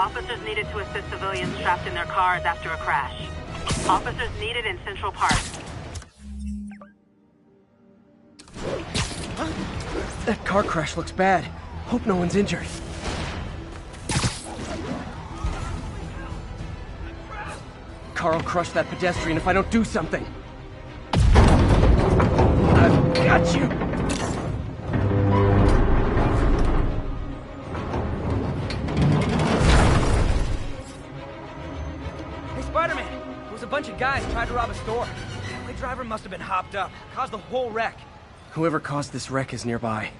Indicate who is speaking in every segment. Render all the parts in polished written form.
Speaker 1: Officers needed to assist civilians trapped in their cars after a crash. Officers needed in Central Park.
Speaker 2: That car crash looks bad. Hope no one's injured. Carl crushed that pedestrian if I don't do something. I've got you!
Speaker 3: Hey, Spider-Man! There was a bunch of guys trying to rob a store. The LA driver must have been hopped up. Caused the whole wreck.
Speaker 2: Whoever caused this wreck is nearby.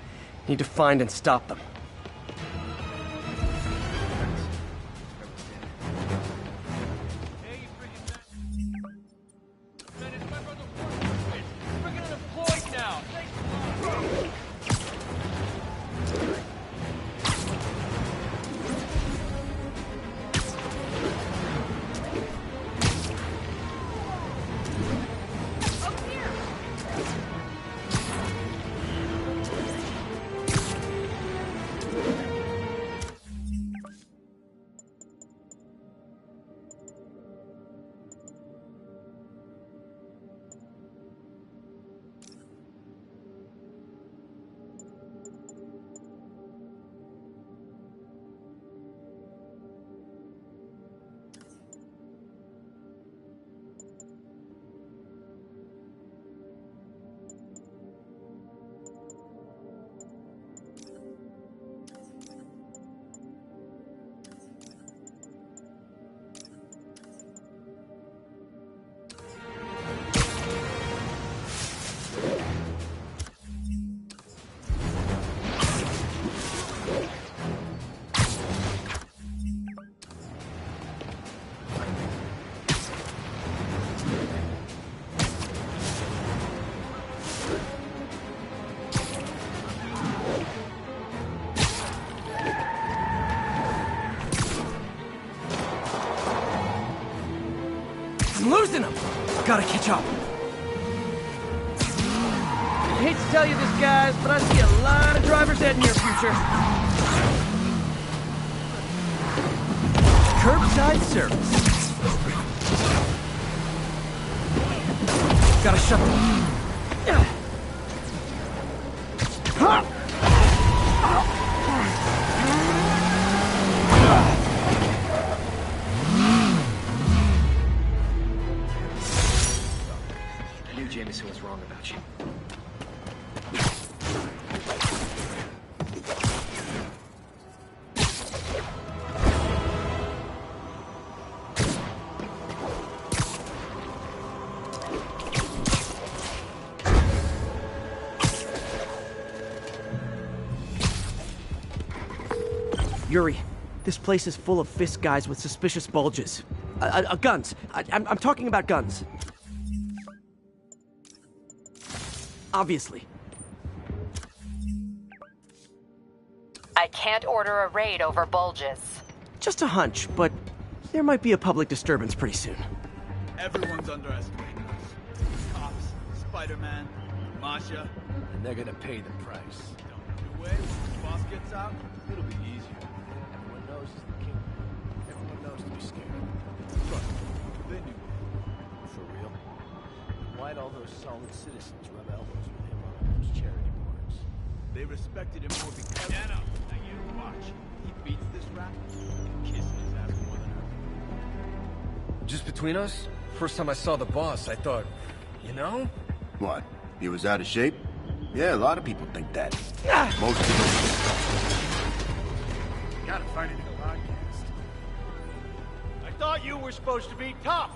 Speaker 2: Need to find and stop them. I'm losing them! Gotta catch up. I hate to tell you this, guys, but I see a lot of drivers heading your future. Curbside service. Gotta shut them. I knew Jameson was wrong about you. Yuri, this place is full of fist guys with suspicious bulges. Guns. I'm talking about guns. Obviously.
Speaker 4: I can't order a raid over bulges.
Speaker 2: Just a hunch, but there might be a public disturbance pretty soon.
Speaker 5: Everyone's underestimating us. Cops, Spider-Man, Masha.
Speaker 6: And they're gonna pay the price.
Speaker 5: Don't do it. When the boss gets out, it'll be easier.
Speaker 6: Everyone knows he's the king. Everyone knows to be scared.
Speaker 5: Trust me, they knew.
Speaker 6: For real? Why'd all those solid citizens rub elbows with him on those charity boards?
Speaker 5: They respected him more because... Stand up! Now you watch. He beats this rat, kissing his ass more than her.
Speaker 7: Just between us, first time I saw the boss, I thought, you know?
Speaker 8: What? He was out of shape? Yeah, a lot of people think that. Most of them.
Speaker 5: Gotta find it in a podcast. I thought you were supposed to be tough.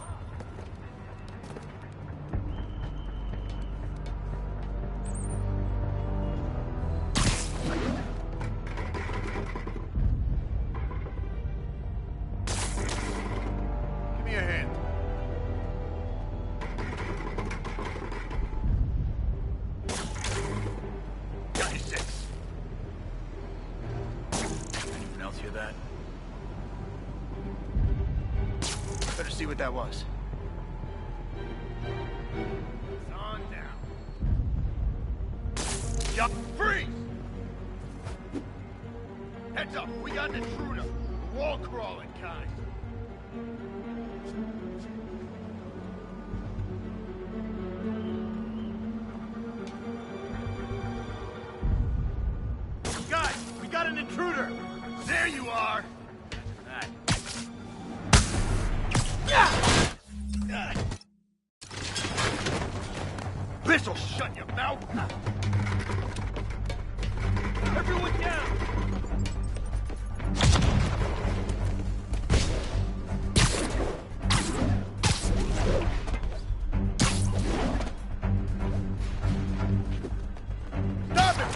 Speaker 5: Give me a hand. Got you 6. Anyone else hear that? Better see what that was. It's on down. Yup, freeze! Heads up, we got an intruder. Wall crawling kind. Guys, we got an intruder! There you are! This'll shut your mouth! Everyone down! Stop it!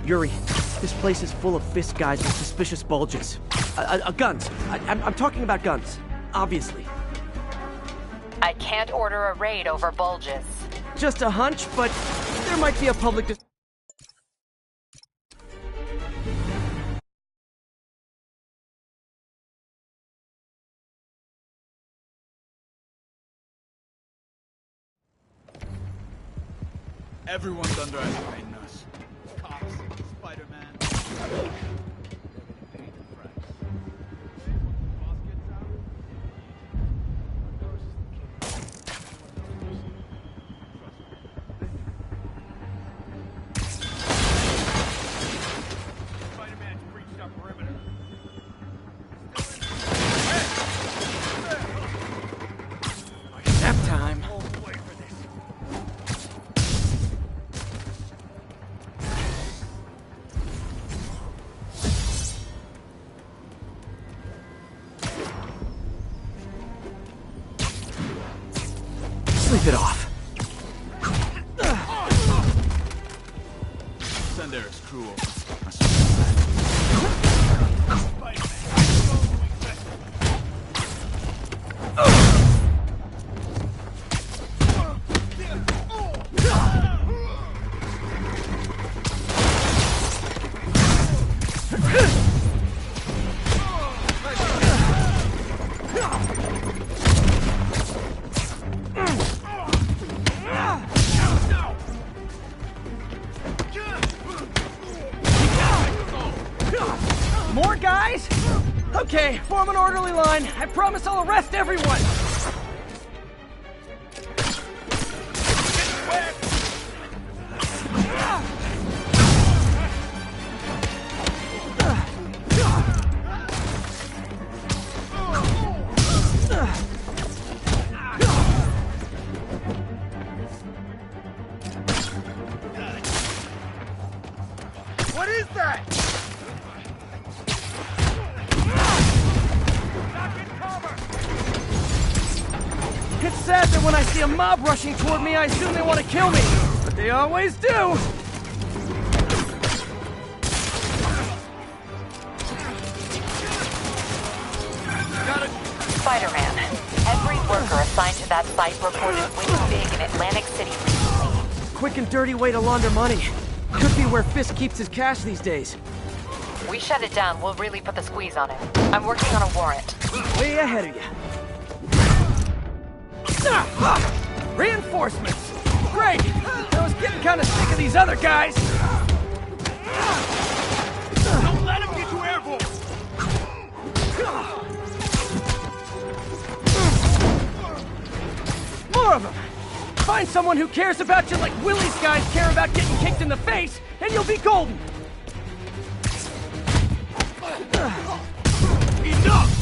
Speaker 2: Yuri, this place is full of Fisk guys with suspicious bulges. Guns. I'm talking about guns. Obviously.
Speaker 4: I can't order a raid over bulges.
Speaker 2: Just a hunch, but there might be a public
Speaker 5: Everyone's underestimating us. Cops, Spider-Man. Spider-Man's breached our perimeter.
Speaker 2: nap time. Sleep it off.
Speaker 5: Send Eric's crew over.
Speaker 2: More guys? Okay, form an orderly line. I promise I'll arrest everyone.
Speaker 5: What is that?
Speaker 2: It's sad that when I see a mob rushing toward me, I assume they want to kill me. But they always do.
Speaker 4: Spider-Man, every worker assigned to that site reported winning big in Atlantic City recently.
Speaker 2: Quick and dirty way to launder money. Could be where Fisk keeps his cash these days.
Speaker 4: We shut it down, we'll really put the squeeze on him. I'm working on a warrant.
Speaker 2: Way ahead of you. Reinforcements! Great! I was getting kind of sick of these other guys.
Speaker 5: Don't let him get you airborne!
Speaker 2: More of them! Find someone who cares about you like Willie's guys care about getting kicked in the face, and you'll be golden!
Speaker 5: Enough!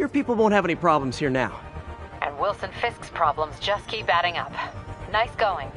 Speaker 2: Your people won't have any problems here now.
Speaker 4: And Wilson Fisk's problems just keep adding up. Nice going.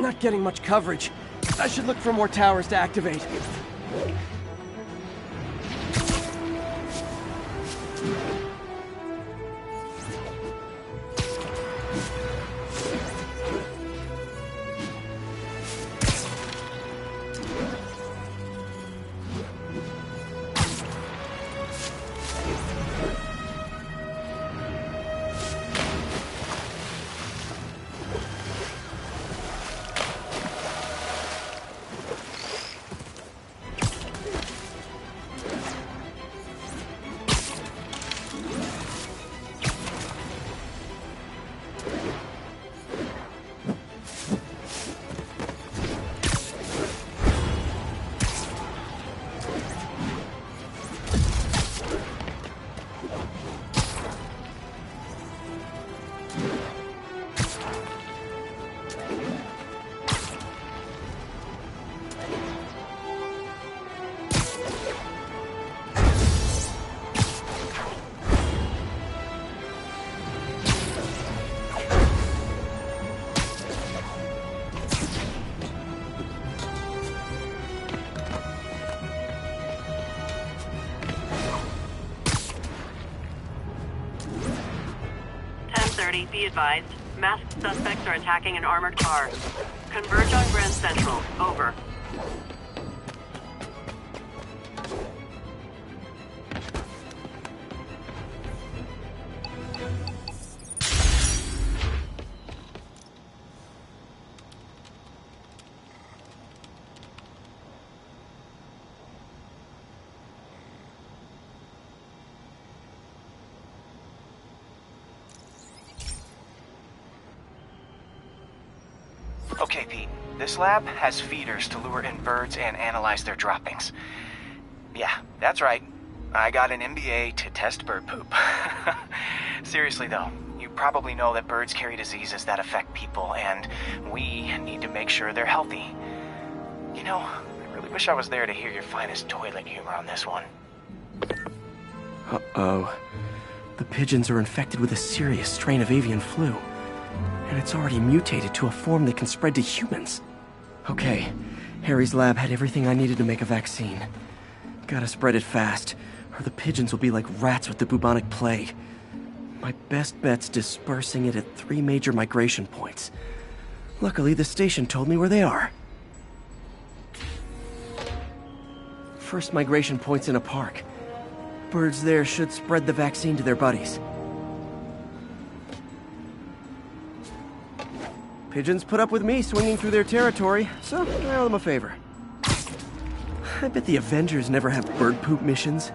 Speaker 2: Not getting much coverage. I should look for more towers to activate.
Speaker 1: Be advised, masked suspects are attacking an armored car. Converge on Grand Central. Over.
Speaker 9: Okay, Pete. This lab has feeders to lure in birds and analyze their droppings. Yeah, that's right. I got an MBA to test bird poop. Seriously though, you probably know that birds carry diseases that affect people, and we need to make sure they're healthy. You know, I really wish I was there to hear your finest toilet humor on this one.
Speaker 2: Uh-oh. The pigeons are infected with a serious strain of avian flu. And it's already mutated to a form that can spread to humans. Okay, Harry's lab had everything I needed to make a vaccine. Gotta spread it fast, or the pigeons will be like rats with the bubonic plague. My best bet's dispersing it at 3 major migration points. Luckily, the station told me where they are. First migration point's in a park. Birds there should spread the vaccine to their buddies. Pigeons put up with me swinging through their territory, so I owe them a favor. I bet the Avengers never have bird poop missions.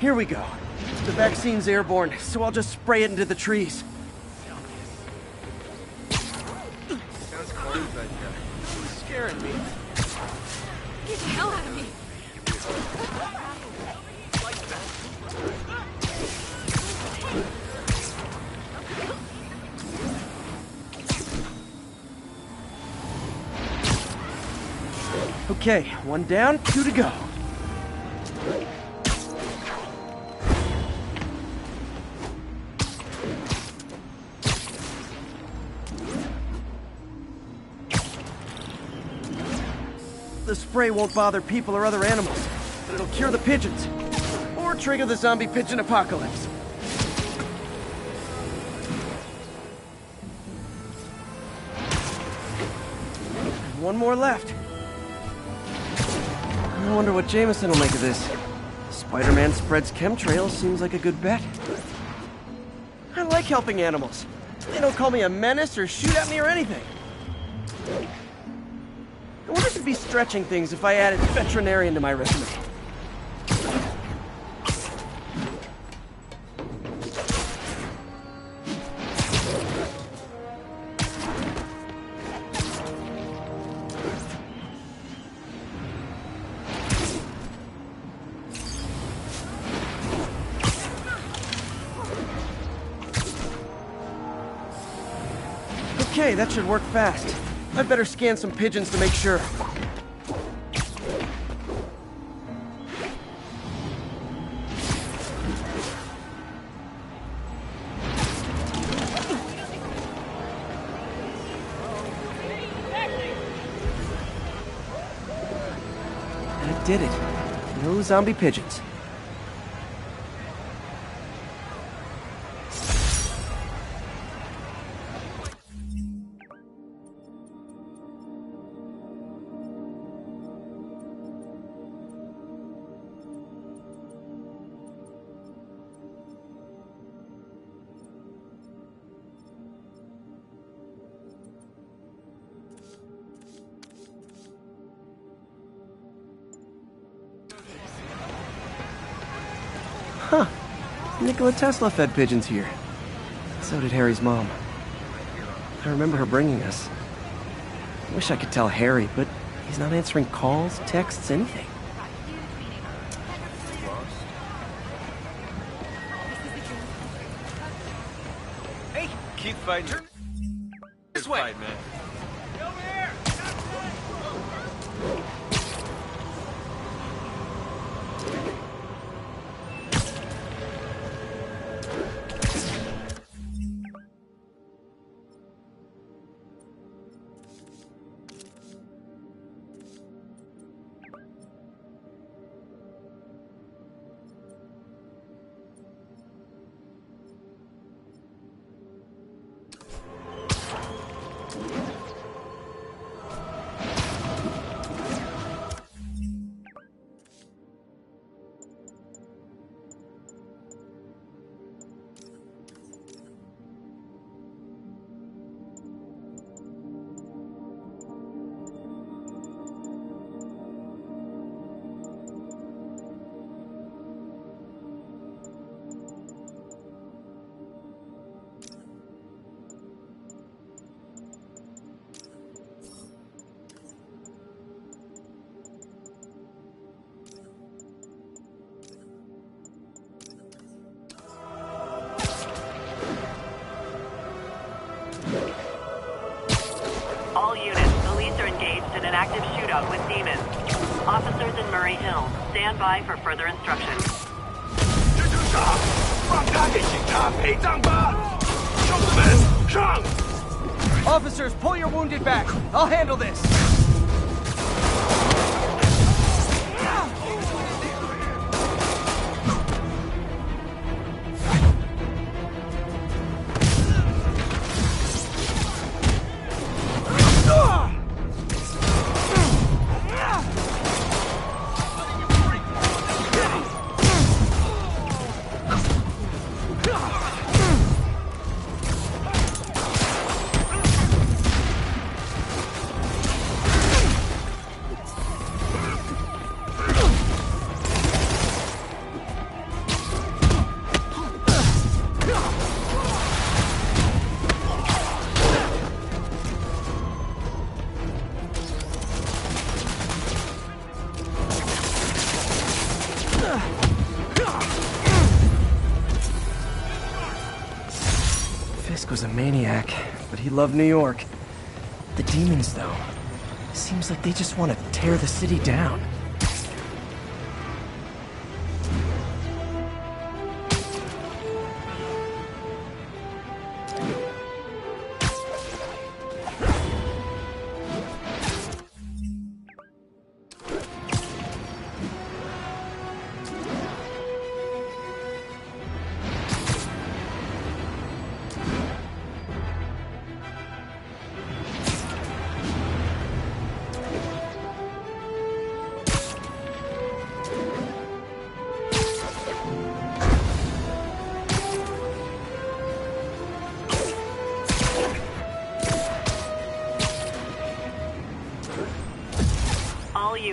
Speaker 2: Here we go. The vaccine's airborne, so I'll just spray it into the trees.
Speaker 5: Sounds corny, but it's scaring me.
Speaker 10: Get the hell out of me!
Speaker 2: Okay, 1 down, 2 to go. The spray won't bother people or other animals, but it'll cure the pigeons. Or trigger the zombie pigeon apocalypse. And 1 more left. I wonder what Jameson will make of this. Spider-Man spreads chemtrails seems like a good bet. I like helping animals. They don't call me a menace or shoot at me or anything. I wonder if it'd be stretching things if I added veterinarian to my resume. Okay, that should work fast. I'd better scan some pigeons to make sure. I did it. No zombie pigeons. Huh. Nikola Tesla fed pigeons here. So did Harry's mom. I remember her bringing us. I wish I could tell Harry, but he's not answering calls, texts, anything.
Speaker 3: Hey, keep fighting. This way,
Speaker 5: Fight, man.
Speaker 3: Over here.
Speaker 1: All units, police are engaged in an active shootout with demons. Officers in Murray Hill, stand by for further instructions.
Speaker 5: 蜘蛛侠，放他给警察陪葬吧！兄弟们，上！
Speaker 3: Officers, pull your wounded back. I'll handle this.
Speaker 2: Fisk was a maniac, but he loved New York. The demons, though, seems like they just want to tear the city down.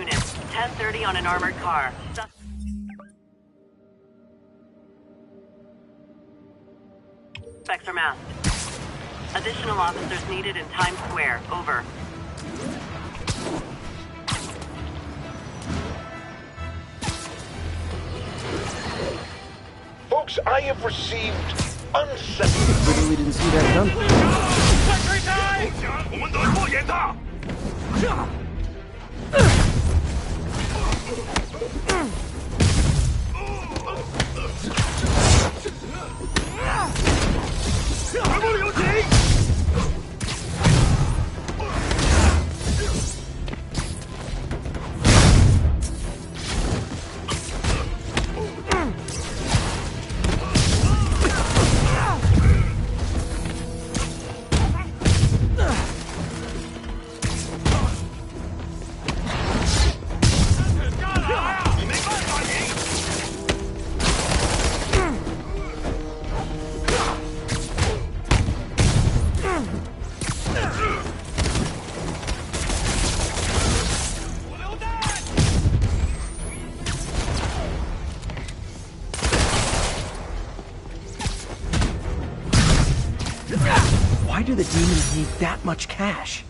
Speaker 1: units. 10:30 on an armored car. Suspects are masked. Additional officers needed in Times Square. Over.
Speaker 11: Folks, I have received unsettling...
Speaker 2: Literally didn't see that coming. Why do the demons need that much cash?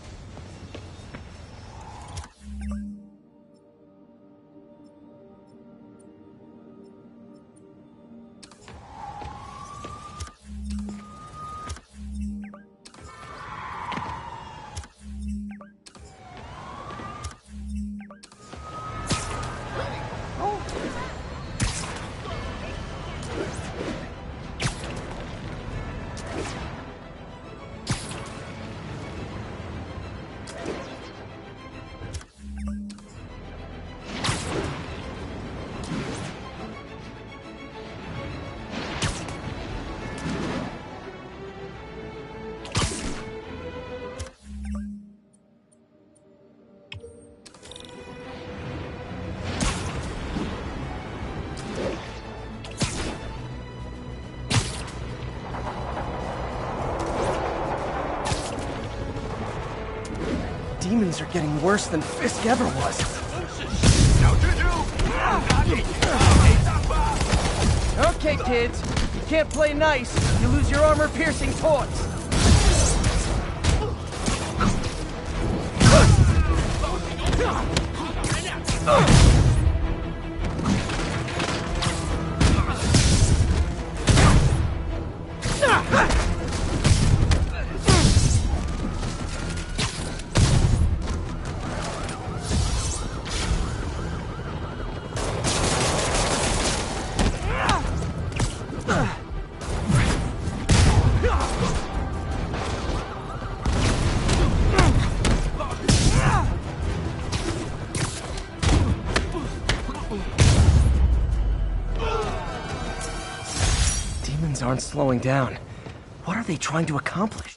Speaker 2: Demons are getting worse than Fisk ever was. Okay, kids. You can't play nice. You lose your armor-piercing taunts. Aren't slowing down. What are they trying to accomplish?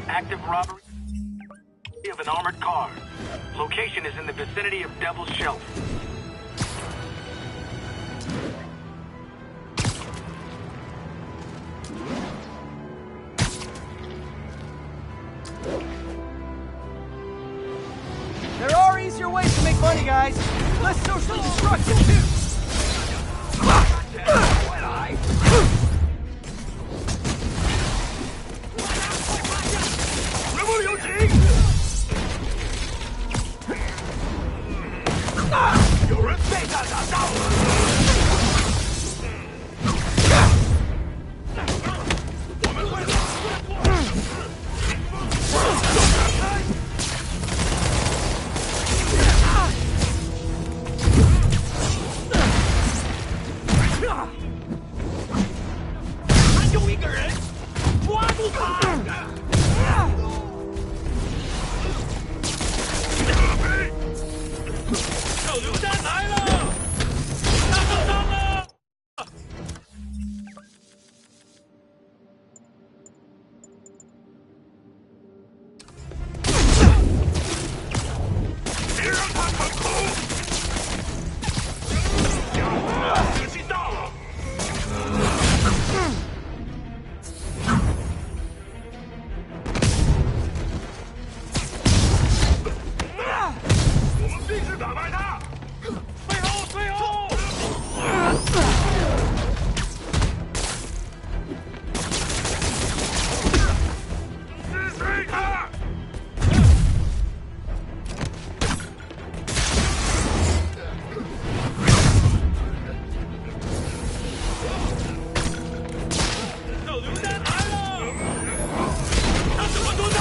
Speaker 11: Active robbery of an armored car. Location is in the vicinity of Devil's Shelf.
Speaker 2: There are easier ways to make money, guys. Less socially destructive, too.
Speaker 11: 打败他！背后，背后！击碎他！手榴弹来了！他怎么做到？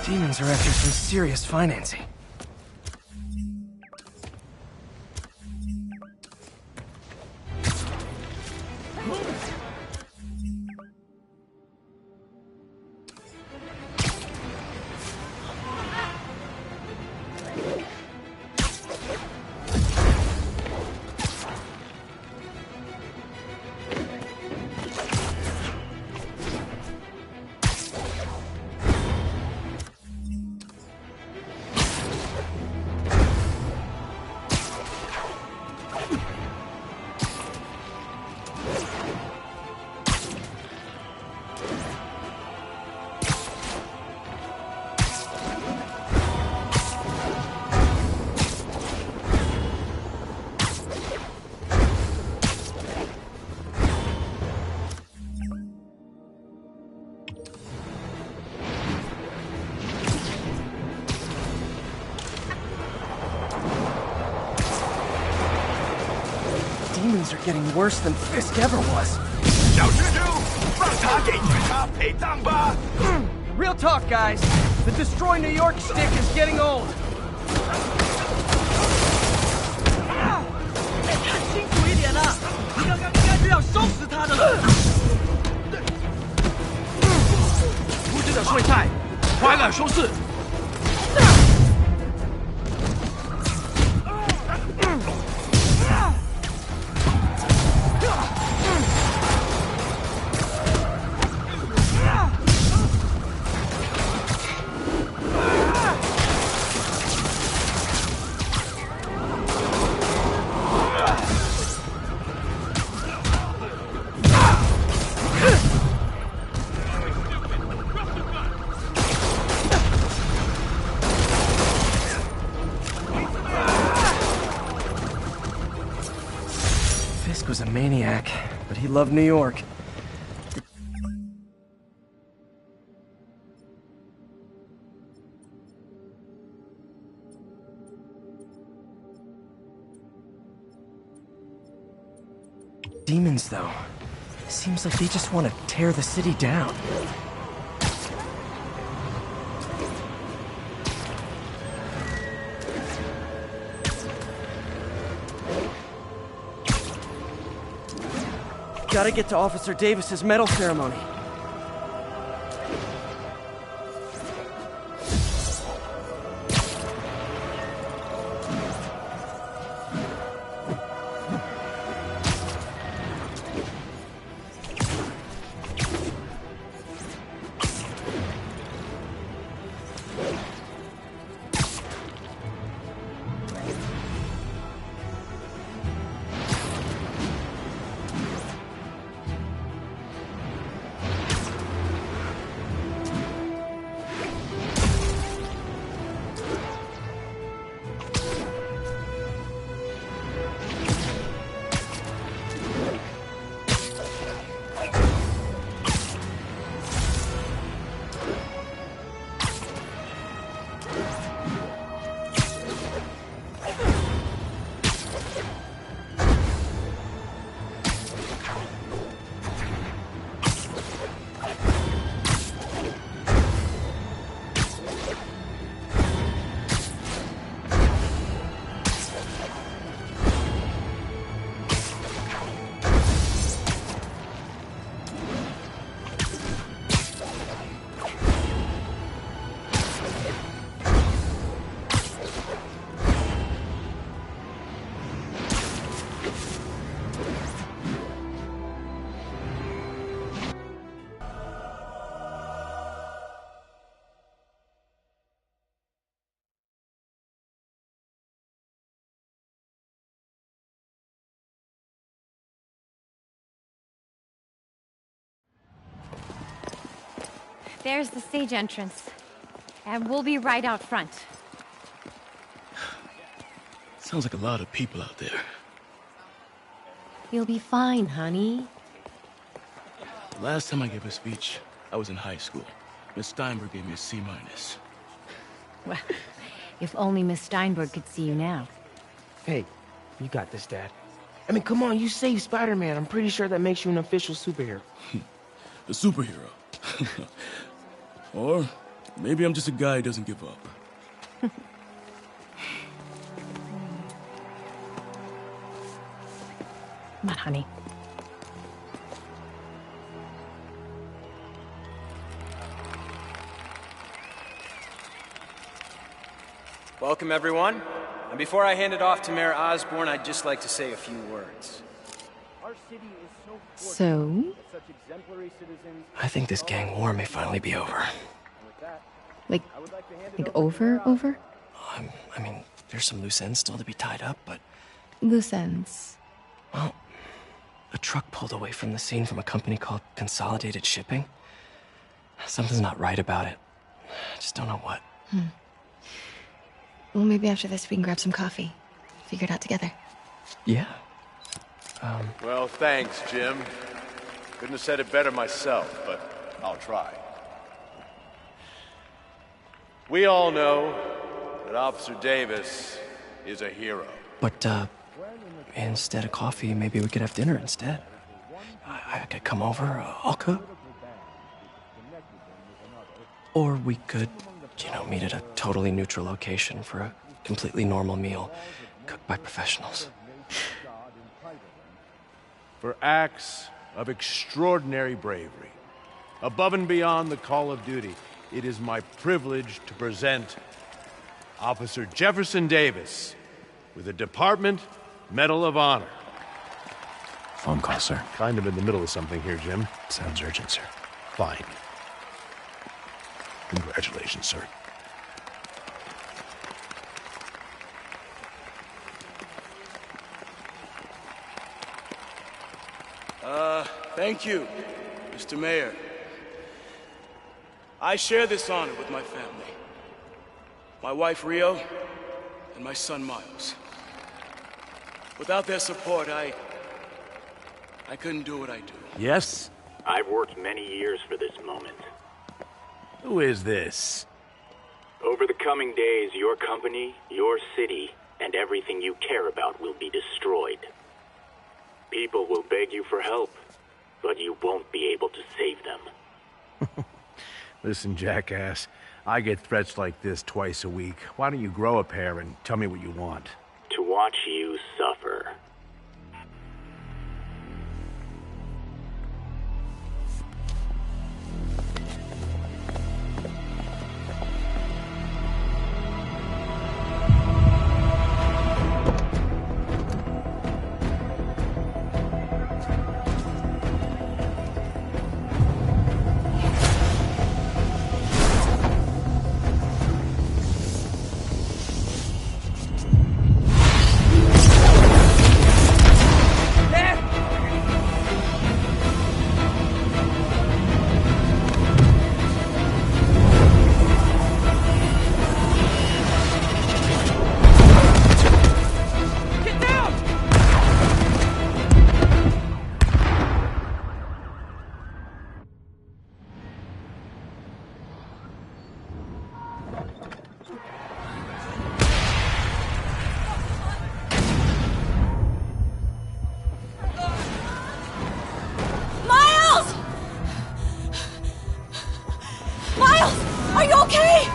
Speaker 2: Demons are after some serious financing. Demons are getting worse than Fisk ever was.
Speaker 11: 小蜘蛛，让他给警察陪葬吧。
Speaker 3: Real talk, guys. The Destroy New York stick is getting old. 看清楚一点啊！你刚刚应该就要收拾他的了。
Speaker 11: 出击的睡菜，快来收拾。
Speaker 2: Fisk was a maniac, but he loved New York. Demons, though. Seems like they just want to tear the city down. Gotta get to Officer Davis's medal ceremony.
Speaker 10: There's the stage entrance. And we'll be right out front.
Speaker 5: Sounds like a lot of people out there.
Speaker 10: You'll be fine, honey.
Speaker 5: The last time I gave a speech, I was in high school. Miss Steinberg gave me a C-.
Speaker 10: Well, if only Miss Steinberg could see you now.
Speaker 12: Hey, you got this, Dad. I mean, come on, you saved Spider-Man. I'm pretty sure that makes you an official superhero.
Speaker 5: A superhero. Or maybe I'm just a guy who doesn't give up.
Speaker 10: Come on, honey.
Speaker 13: Welcome, everyone. And before I hand it off to Mayor Osborn, I'd just like to say a few words.
Speaker 6: Our city is so
Speaker 10: So?
Speaker 6: such exemplary citizens.
Speaker 2: I think this gang war may finally be over.
Speaker 10: Like over?
Speaker 2: I mean, there's some loose ends still to be tied up, but...
Speaker 10: Loose ends.
Speaker 2: Well, a truck pulled away from the scene from a company called Consolidated Shipping. Something's not right about it. I just don't know what.
Speaker 14: Well, maybe after this we can grab some coffee. Figure it out together.
Speaker 2: Yeah.
Speaker 8: Well, thanks, Jim. Couldn't have said it better myself, but I'll try. We all know that Officer Davis is a hero.
Speaker 2: But, instead of coffee, maybe we could have dinner instead. I could come over, I'll cook. Or we could, meet at a totally neutral location for a completely normal meal, cooked by professionals.
Speaker 8: For acts of extraordinary bravery, above and beyond the call of duty, it is my privilege to present Officer Jefferson Davis with the Department Medal of Honor.
Speaker 15: Phone call, sir.
Speaker 8: Kind of in the middle of something here, Jim.
Speaker 15: Sounds urgent, sir.
Speaker 8: Fine. Congratulations, sir.
Speaker 5: Thank you, Mr. Mayor. I share this honor with my family. My wife, Rio, and my son, Miles. Without their support, I couldn't do what I do.
Speaker 8: Yes?
Speaker 11: I've worked many years for this moment.
Speaker 8: Who is this?
Speaker 11: Over the coming days, your company, your city, and everything you care about will be destroyed. People will beg you for help, but you won't be able to save them.
Speaker 8: Listen, jackass, I get threats like this twice a week. Why don't you grow a pair and tell me what you want?
Speaker 11: To watch you suffer.
Speaker 10: Are you okay?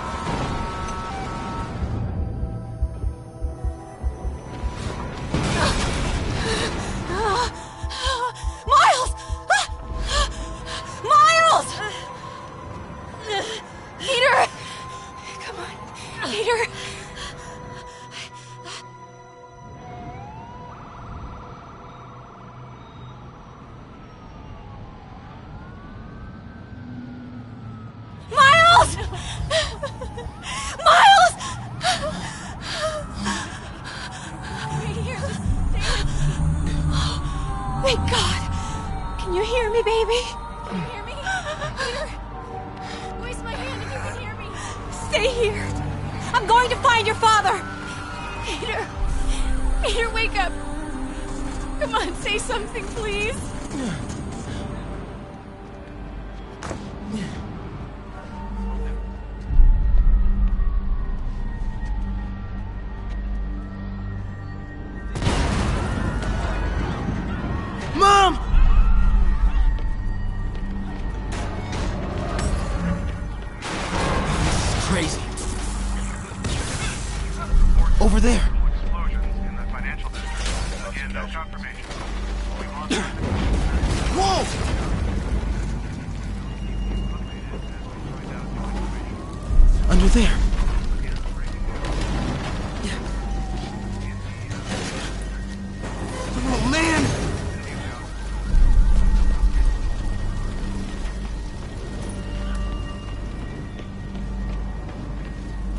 Speaker 10: Miles! Miles! Peter! Come on, Peter. Miles! Miles! Right here. Oh, thank God. Can you hear me, baby? Can you hear me? Peter?
Speaker 16: I'm going to find your father! Peter! Peter, wake up! Come on, say something, please!
Speaker 12: Mom! This is crazy. Over there. Whoa! Under there. Oh, man!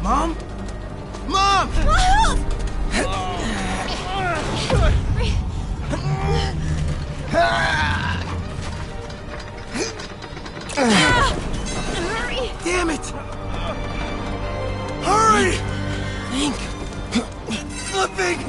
Speaker 12: Mom? Mom!
Speaker 16: Hurry!
Speaker 12: Damn it! Hurry! Think. Flipping!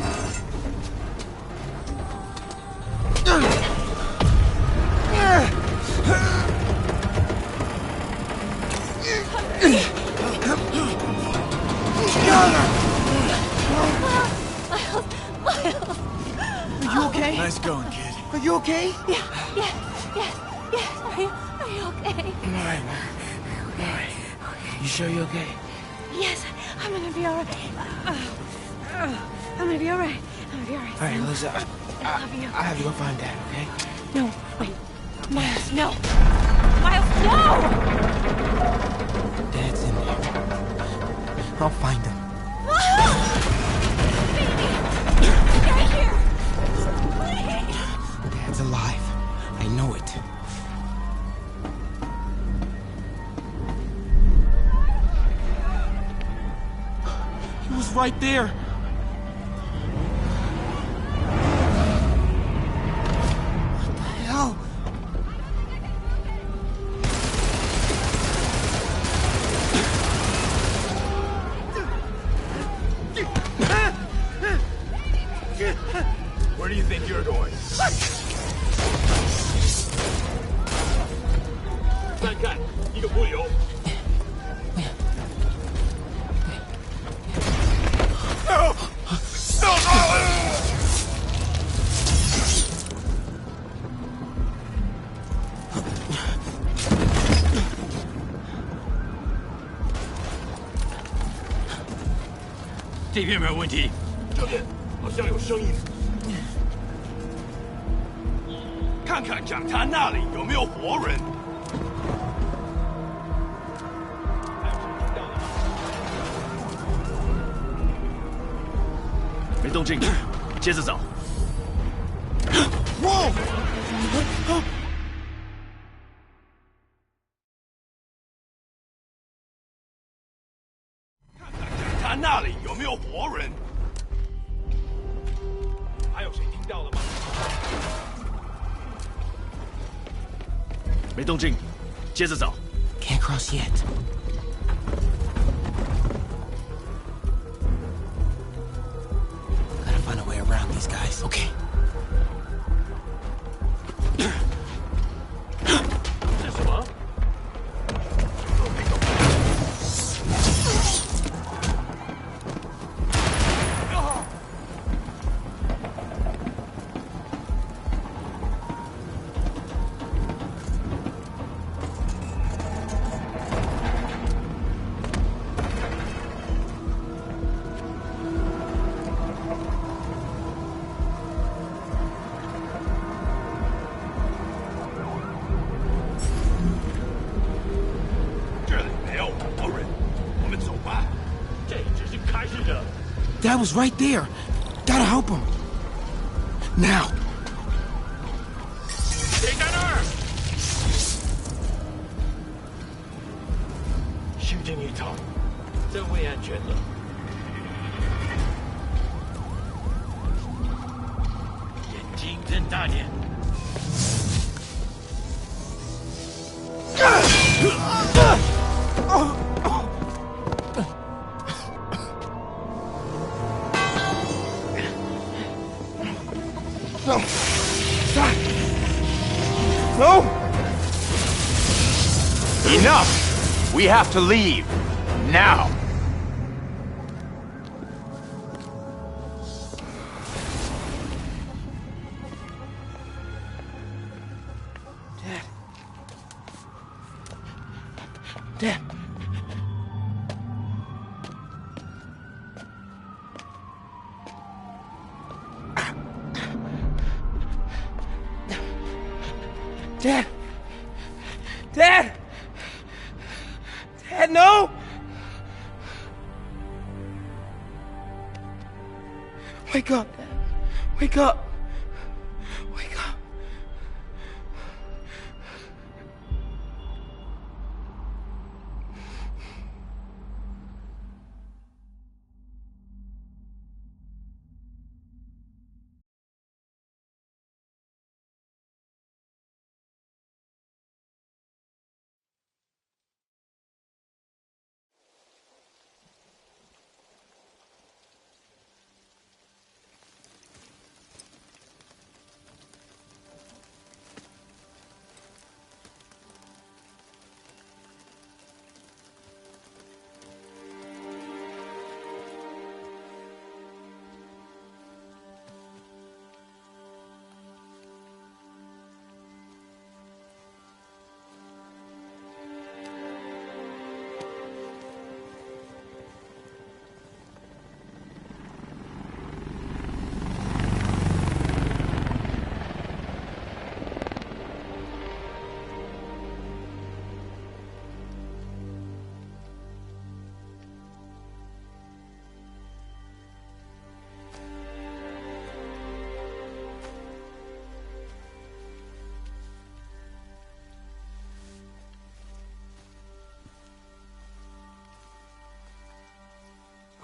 Speaker 12: Are you okay?
Speaker 7: Nice going, kid.
Speaker 12: Are you okay?
Speaker 16: Yes. Are you okay?
Speaker 12: I'm alright, man. I'm alright. You sure you're okay?
Speaker 16: Yes, I'm gonna be alright. I'm gonna be alright.
Speaker 12: Alright, Lisa.
Speaker 16: I love you.
Speaker 12: I'll have you go find Dad, okay?
Speaker 16: No, wait. Miles, no! Miles, no!
Speaker 12: Dad's in there. I'll find him.
Speaker 16: Get here! Please!
Speaker 12: Dad's alive. I know it. He was right there. What the hell?
Speaker 7: Where do you think you're going?
Speaker 11: 再看一个波流。
Speaker 7: 这边没有问题。
Speaker 11: 这边好像有声音，
Speaker 7: 看看讲坛那里有没有活人。没动静，接着找。
Speaker 12: Whoa!
Speaker 7: 他那里有没有活人？还有谁听到了吗？没动静，接着找。
Speaker 12: Can't cross yet. Gotta find a way around these guys. Okay.
Speaker 11: 这什么？
Speaker 12: Dad was right there. Gotta help him. Now.
Speaker 11: 谁在那儿？
Speaker 7: 修正一头，真为安全了。眼睛睁大点。
Speaker 2: No. Stop. No!
Speaker 17: Enough! We have to leave. Now!
Speaker 12: Dad. Dad! Dad! Dad, no! Wake up, Dad. Wake up. Wake up.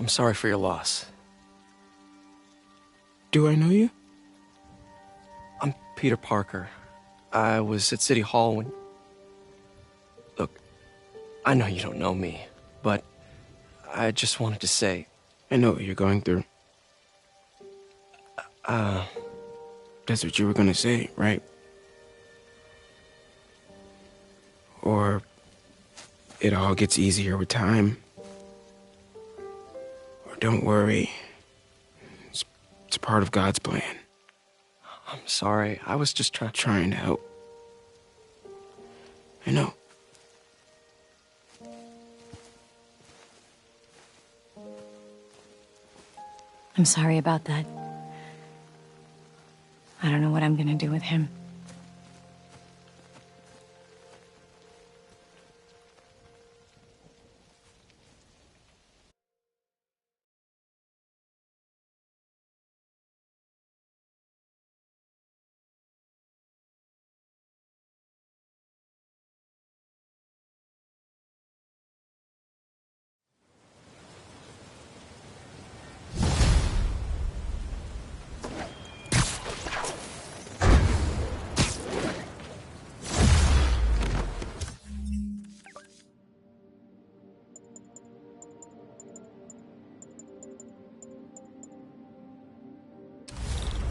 Speaker 2: I'm sorry for your loss.
Speaker 12: Do I know you?
Speaker 2: I'm Peter Parker. I was at City Hall when... Look, I know you don't know me, but I just wanted to say...
Speaker 12: I know what you're going through. That's what you were gonna say, right? Or it all gets easier with time. Or don't worry. It's part of God's plan.
Speaker 2: I'm sorry. I was just
Speaker 12: trying to help. I know.
Speaker 10: I'm sorry about that. I don't know what I'm gonna do with him.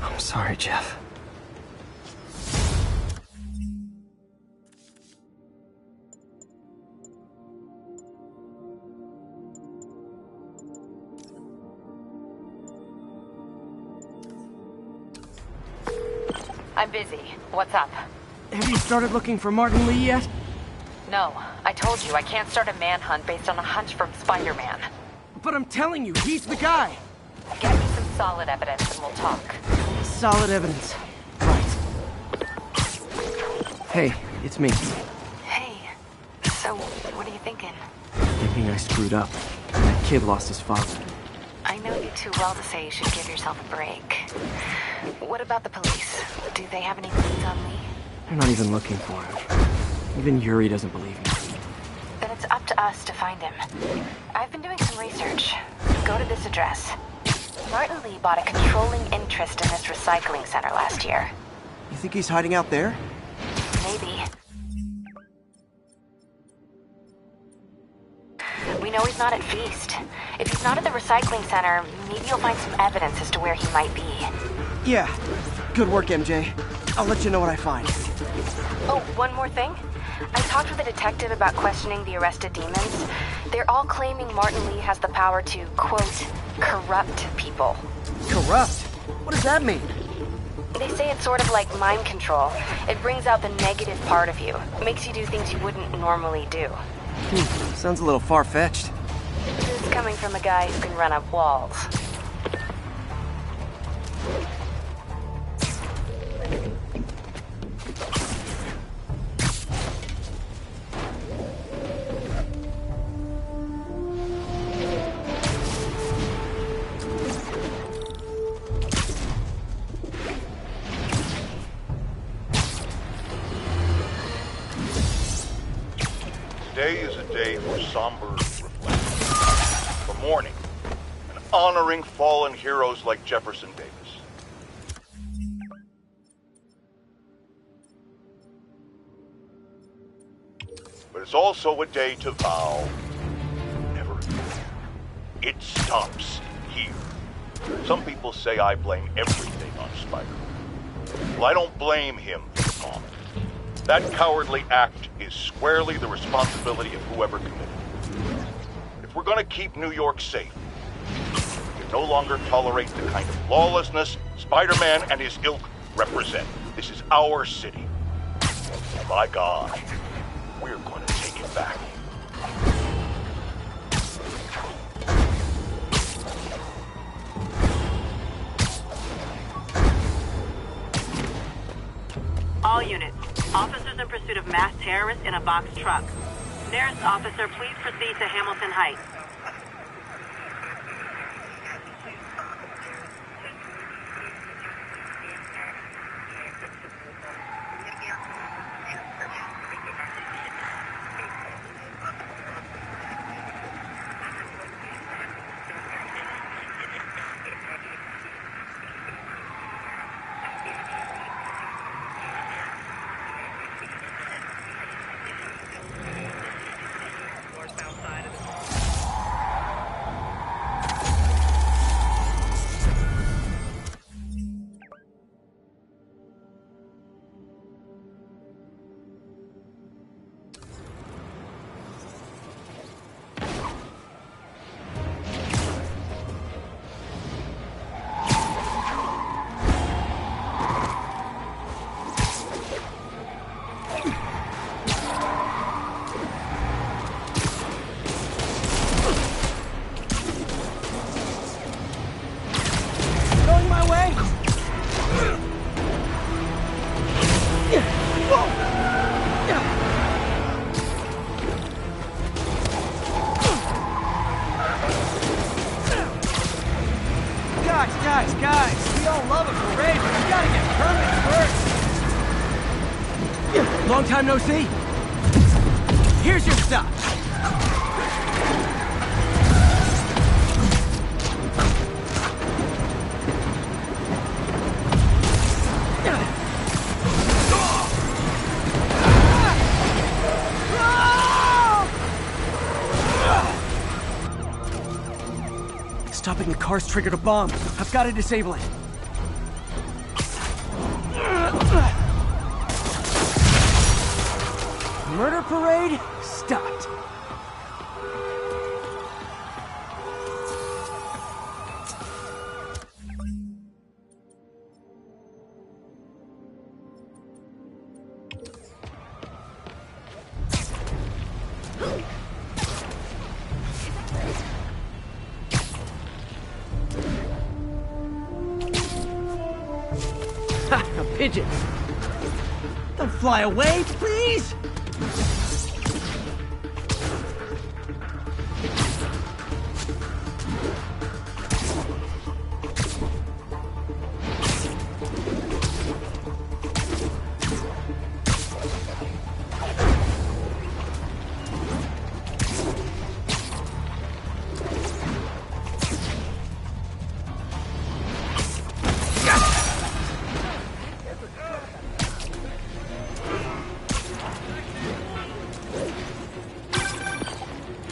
Speaker 2: I'm sorry, Jeff.
Speaker 4: I'm busy. What's up?
Speaker 2: Have you started looking for Martin Lee yet?
Speaker 4: No. I told you I can't start a manhunt based on a hunch from Spider-Man.
Speaker 2: But I'm telling you, he's the guy.
Speaker 4: Get me some solid evidence and we'll talk.
Speaker 2: Solid evidence. Right. Hey, it's me.
Speaker 4: Hey. So, what are you thinking?
Speaker 2: Thinking I screwed up. That kid lost his father.
Speaker 4: I know you too well to say you should give yourself a break. What about the police? Do they have any leads on Lee?
Speaker 2: They're not even looking for him. Even Yuri doesn't believe me.
Speaker 4: Then it's up to us to find him. I've been doing some research. Go to this address. Martin Lee bought a controlling interest in this recycling center last year.
Speaker 2: You think he's hiding out there?
Speaker 4: Maybe. We know he's not at Feast. If he's not at the recycling center, maybe you'll find some evidence as to where he might be.
Speaker 2: Yeah. Good work, MJ. I'll let you know what I find.
Speaker 4: Oh, one more thing. I talked with a detective about questioning the arrested demons. They're all claiming Martin Lee has the power to, quote, corrupt people.
Speaker 2: Corrupt? What does that mean?
Speaker 4: They say it's sort of like mind control. It brings out the negative part of you. Makes you do things you wouldn't normally do.
Speaker 2: Sounds a little far-fetched.
Speaker 4: This is coming from a guy who can run up walls.
Speaker 18: Today is a day for somber reflection, for mourning, and honoring fallen heroes like Jefferson Davis. But it's also a day to vow never again. It stops here. Some people say I blame everything on Spider-Man. Well, I don't blame him for the comment. That cowardly act is squarely the responsibility of whoever committed it. If we're gonna keep New York safe, we can no longer tolerate the kind of lawlessness Spider-Man and his ilk represent. This is our city. And by God, we're gonna take it back.
Speaker 1: All units. Officers in pursuit of masked terrorists in a box truck. Nearest officer, please proceed to Hamilton Heights.
Speaker 3: Guys, we all love a parade, but we gotta get permits first.
Speaker 2: Long time no see. Here's your stuff. Stopping the car's triggered a bomb. I've got to disable it. Murder parade stopped. A pigeon. Don't fly away, please!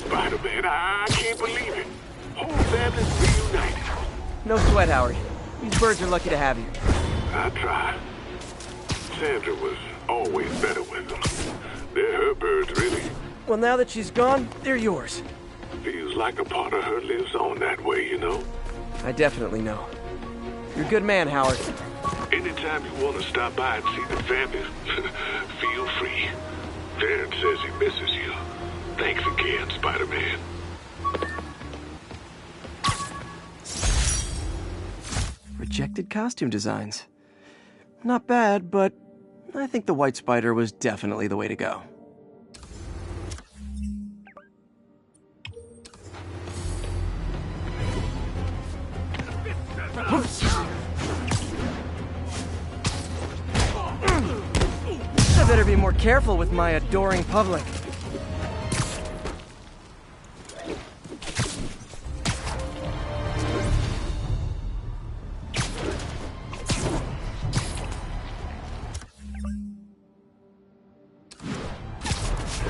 Speaker 18: Spider-Man, I can't believe it. Whole family's reunited.
Speaker 2: No sweat, Howard. These birds are lucky to have you.
Speaker 19: I try. Sandra was always better with them. They're her birds, really.
Speaker 2: Well, now that she's gone, they're yours.
Speaker 19: Feels like a part of her lives on that way, you know?
Speaker 2: I definitely know. You're a good man, Howard.
Speaker 19: Anytime you want to stop by and see the family, feel free. Darren says he misses you. Thanks again, Spider-Man.
Speaker 2: Rejected costume designs. Not bad, but I think the White Spider was definitely the way to go. I better be more careful with my adoring public.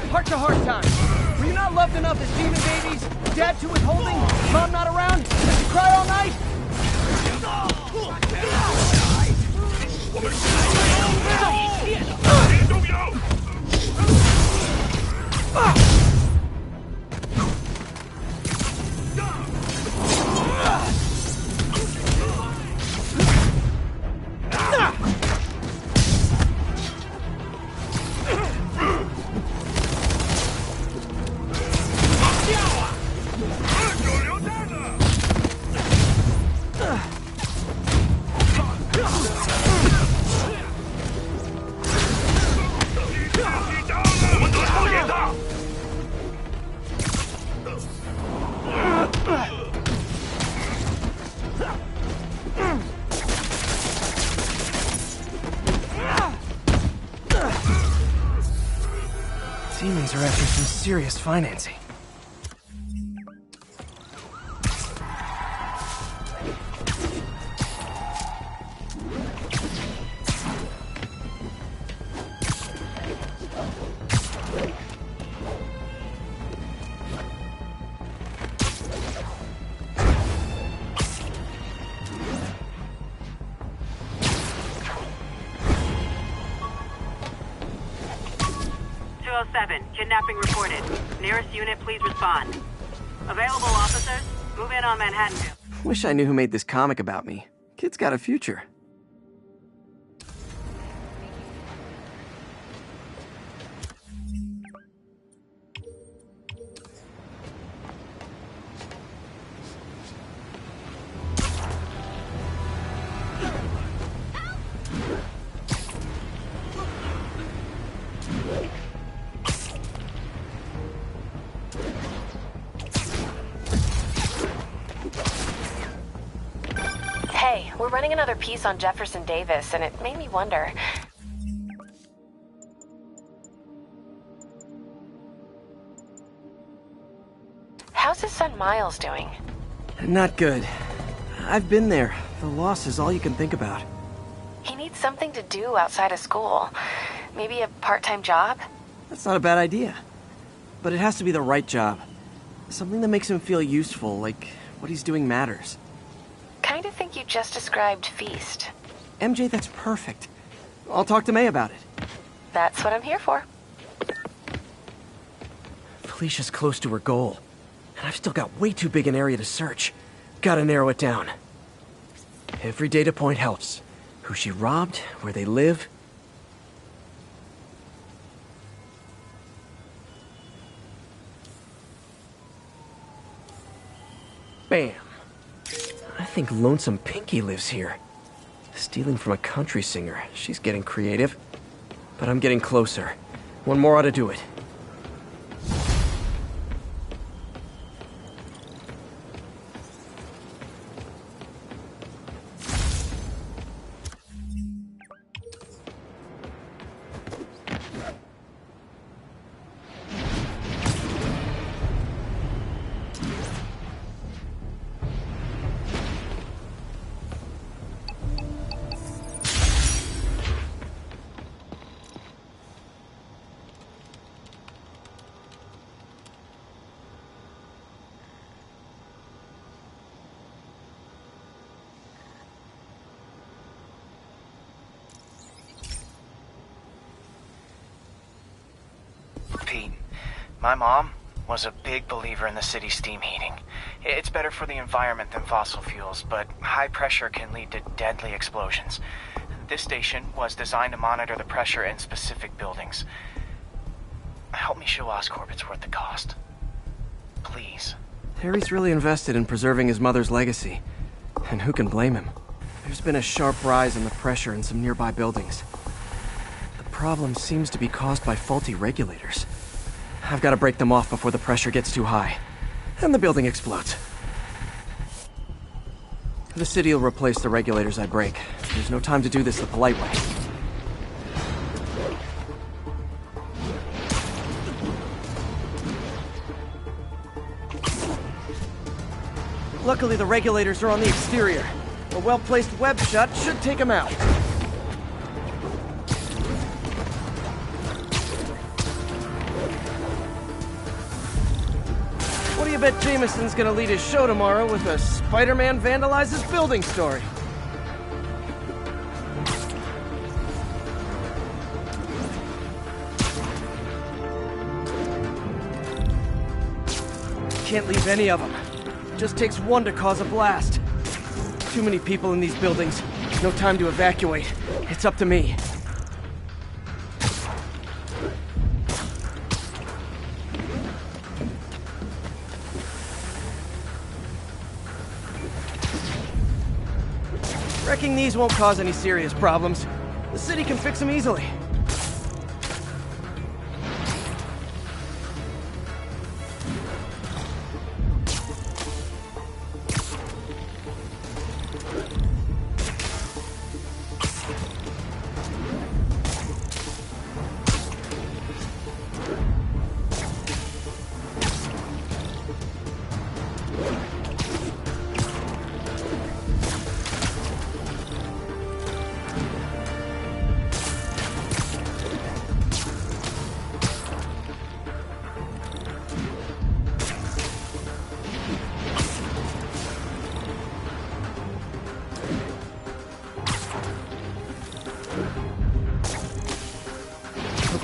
Speaker 2: Heart-to-heart time. Were you not loved enough as demon babies? Dad too withholding? Mom not around? Did you cry all night? Demons are after some serious financing.
Speaker 1: Kidnapping reported. Nearest unit, please respond. Available officers, move in on Manhattanville.
Speaker 2: Wish I knew who made this comic about me. Kid's got a future.
Speaker 4: Hey, we're running another piece on Jefferson Davis, and it made me wonder. How's his son Miles doing?
Speaker 2: Not good. I've been there. The loss is all you can think about.
Speaker 4: He needs something to do outside of school. Maybe a part-time job?
Speaker 2: That's not a bad idea. But it has to be the right job. Something that makes him feel useful, like what he's doing matters.
Speaker 4: Kind of think you just described Feast.
Speaker 2: MJ, that's perfect. I'll talk to May about it.
Speaker 4: That's what I'm here for.
Speaker 2: Felicia's close to her goal, and I've still got way too big an area to search. Gotta narrow it down. Every data point helps. Who she robbed, where they live. Bam. I think Lonesome Pinky lives here. Stealing from a country singer. She's getting creative. But I'm getting closer. One more ought to do it.
Speaker 9: My mom was a big believer in the city's steam heating. It's better for the environment than fossil fuels, but high pressure can lead to deadly explosions. This station was designed to monitor the pressure in specific buildings. Help me show Oscorp it's worth the cost. Please.
Speaker 2: Harry's really invested in preserving his mother's legacy. And who can blame him? There's been a sharp rise in the pressure in some nearby buildings. The problem seems to be caused by faulty regulators. I've got to break them off before the pressure gets too high. And the building explodes. The city will replace the regulators I break. There's no time to do this the polite way. Luckily, the regulators are on the exterior. A well-placed web shot should take them out. What do you bet Jameson's gonna lead his show tomorrow with a Spider-Man vandalizes building story? Can't leave any of them. Just takes one to cause a blast. Too many people in these buildings. No time to evacuate. It's up to me. Wrecking these won't cause any serious problems. The city can fix them easily.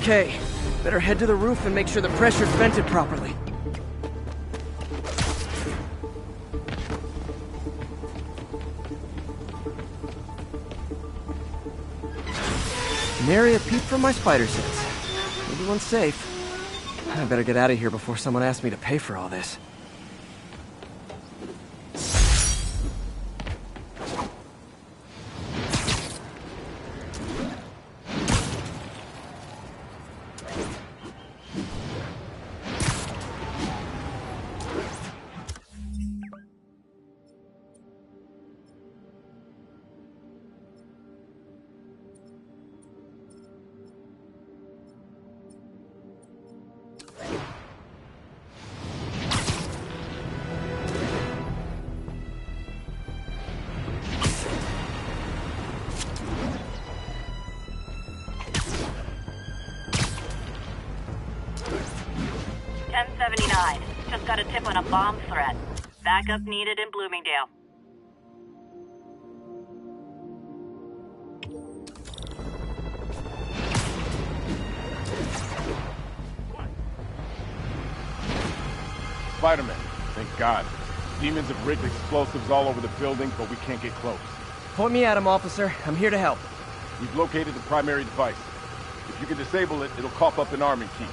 Speaker 2: Okay, better head to the roof and make sure the pressure's vented properly. Nary a peep from my spider sense. Everyone's safe. I better get out of here before someone asks me to pay for all this.
Speaker 1: Just got a tip on a bomb threat. Backup needed in Bloomingdale.
Speaker 20: Spider-Man, thank God. Demons have rigged explosives all over the building, but we can't get close.
Speaker 2: Point me at him, officer. I'm here to help.
Speaker 20: We've located the primary device. If you can disable it, it'll cough up an arming key.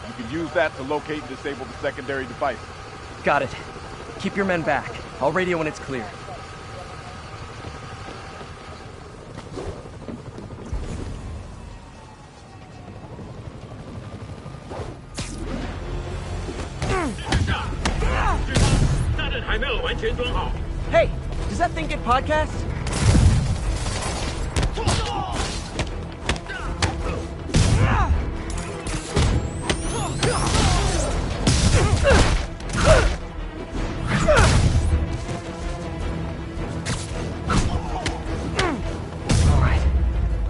Speaker 20: You can use that to locate and disable the secondary device.
Speaker 2: Got it. Keep your men back. I'll radio when it's clear. Hey, does that thing get podcasts?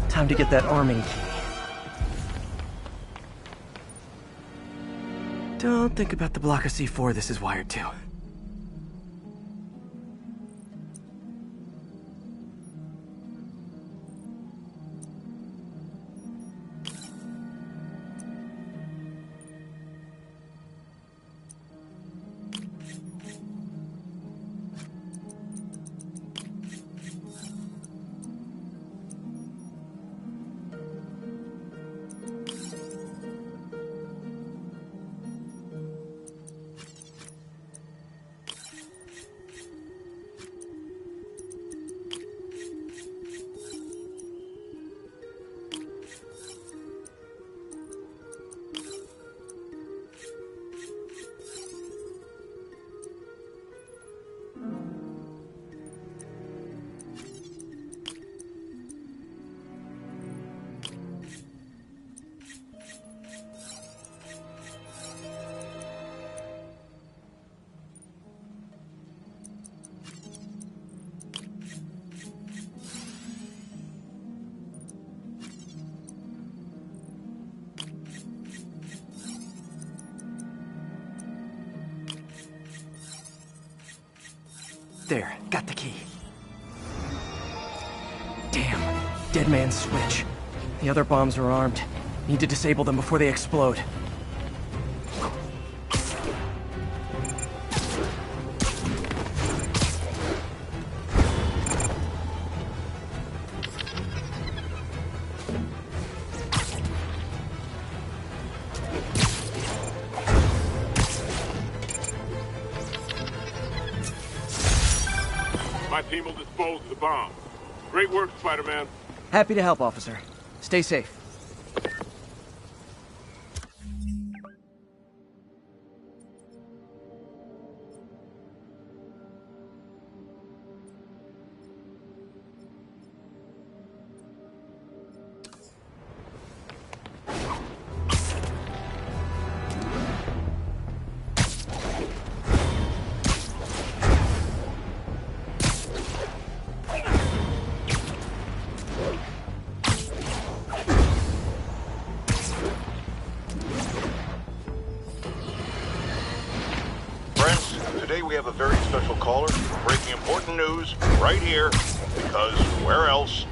Speaker 2: Time to get that arming key. Don't think about the block of C4 this is wired to. there. Got the key. Damn. Dead man's switch. The other bombs are armed. Need to disable them before they explode.
Speaker 19: My team will dispose of the bomb. Great work, Spider-Man.
Speaker 2: Happy to help, officer. Stay safe.
Speaker 18: Today we have a very special caller, breaking important news right here, because where else?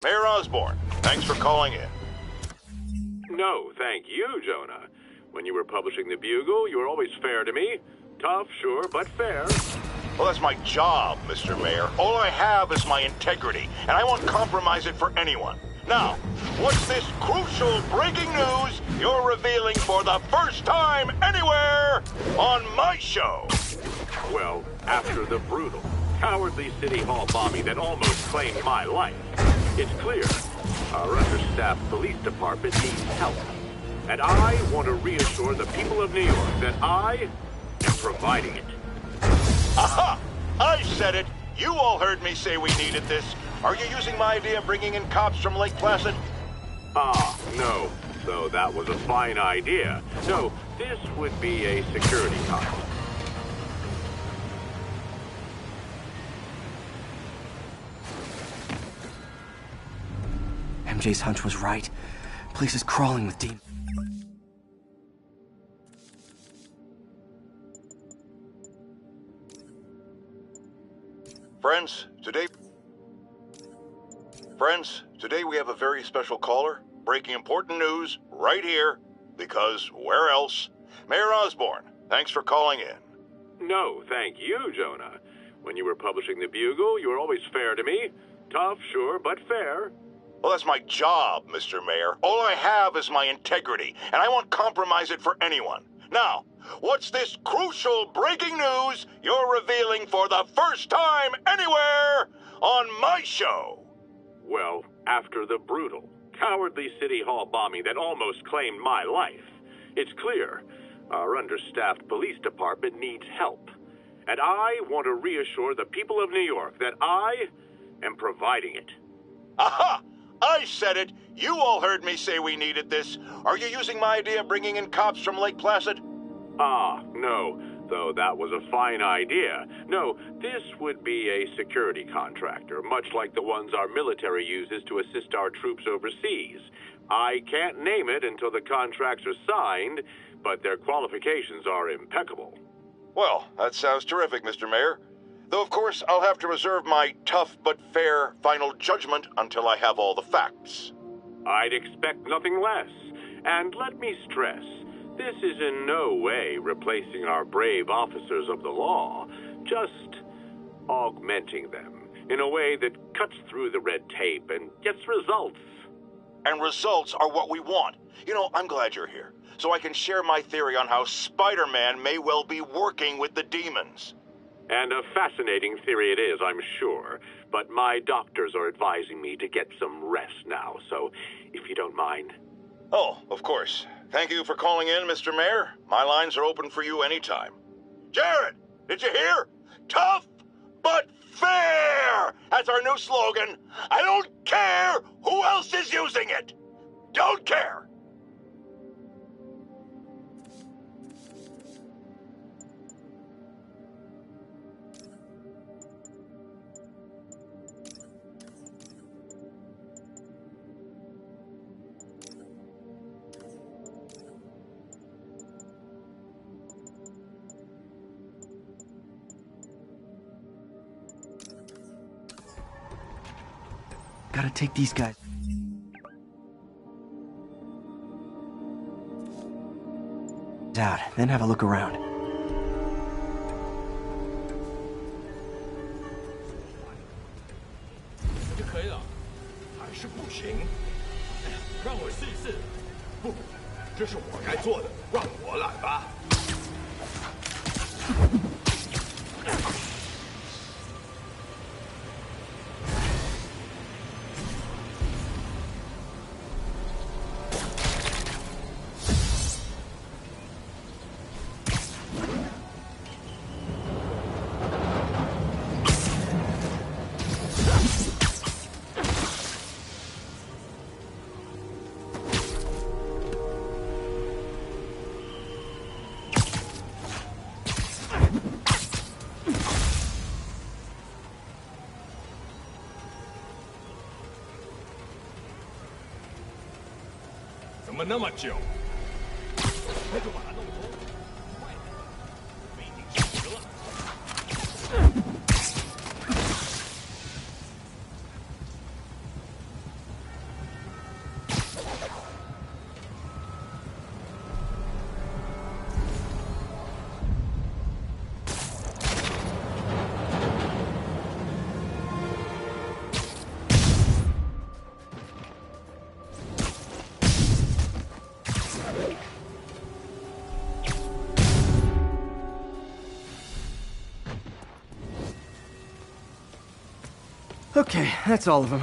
Speaker 18: Mayor Osborn, thanks for calling in.
Speaker 19: No, thank you, Jonah. When you were publishing the Bugle, you were always fair to me. Tough, sure, but fair.
Speaker 18: Well, that's my job, Mr. Mayor. All I have is my integrity, and I won't compromise it for anyone. Now, what's this crucial breaking news you're revealing for the first time anywhere on my show?
Speaker 19: Well, after the brutal, cowardly City Hall bombing that almost claimed my life, it's clear our understaffed police department needs help. And I want to reassure the people of New York that I am providing it.
Speaker 18: Aha! I said it! You all heard me say we needed this. Are you using my idea of bringing in cops from Lake Placid?
Speaker 19: Ah, no. So that was a fine idea. No, this would be a security contract.
Speaker 2: MJ's hunch was right. Place is crawling with demons.
Speaker 18: Friends, today we have a very special caller, breaking important news right here, because where else? Mayor Osborn, thanks for calling in.
Speaker 19: No, thank you, Jonah. When you were publishing the Bugle, you were always fair to me. Tough, sure, but fair.
Speaker 18: Well, that's my job, Mr. Mayor. All I have is my integrity, and I won't compromise it for anyone. Now, what's this crucial breaking news you're revealing for the first time anywhere on my show?
Speaker 19: Well, after the brutal, cowardly City Hall bombing that almost claimed my life, it's clear our understaffed police department needs help. And I want to reassure the people of New York that I am providing it.
Speaker 18: Aha! I said it! You all heard me say we needed this. Are you using my idea of bringing in cops from Lake Placid?
Speaker 19: Ah, no. Though that was a fine idea. No, this would be a security contractor, much like the ones our military uses to assist our troops overseas. I can't name it until the contracts are signed, but their qualifications are impeccable.
Speaker 18: Well, that sounds terrific, Mr. Mayor. Though, of course, I'll have to reserve my tough but fair final judgment until I have all the facts.
Speaker 19: I'd expect nothing less. And let me stress, this is in no way replacing our brave officers of the law, just augmenting them in a way that cuts through the red tape and gets results.
Speaker 18: And results are what we want. You know, I'm glad you're here, so I can share my theory on how Spider-Man may well be working with the demons.
Speaker 19: And a fascinating theory it is, I'm sure. But my doctors are advising me to get some rest now, so if you don't mind.
Speaker 18: Oh, of course. Thank you for calling in, Mr. Mayor. My lines are open for you anytime. Jared, did you hear? Tough but fair! That's our new slogan. I don't care who else is using it. Don't care.
Speaker 2: Gotta take these guys out, then have a look around.
Speaker 6: 就可以了，还是不行。哎呀，让我试一试。不，这是我该做的，让我来吧。 怎么那么久？那就把它弄通，快点，不一定是得。
Speaker 2: Okay, that's all of them.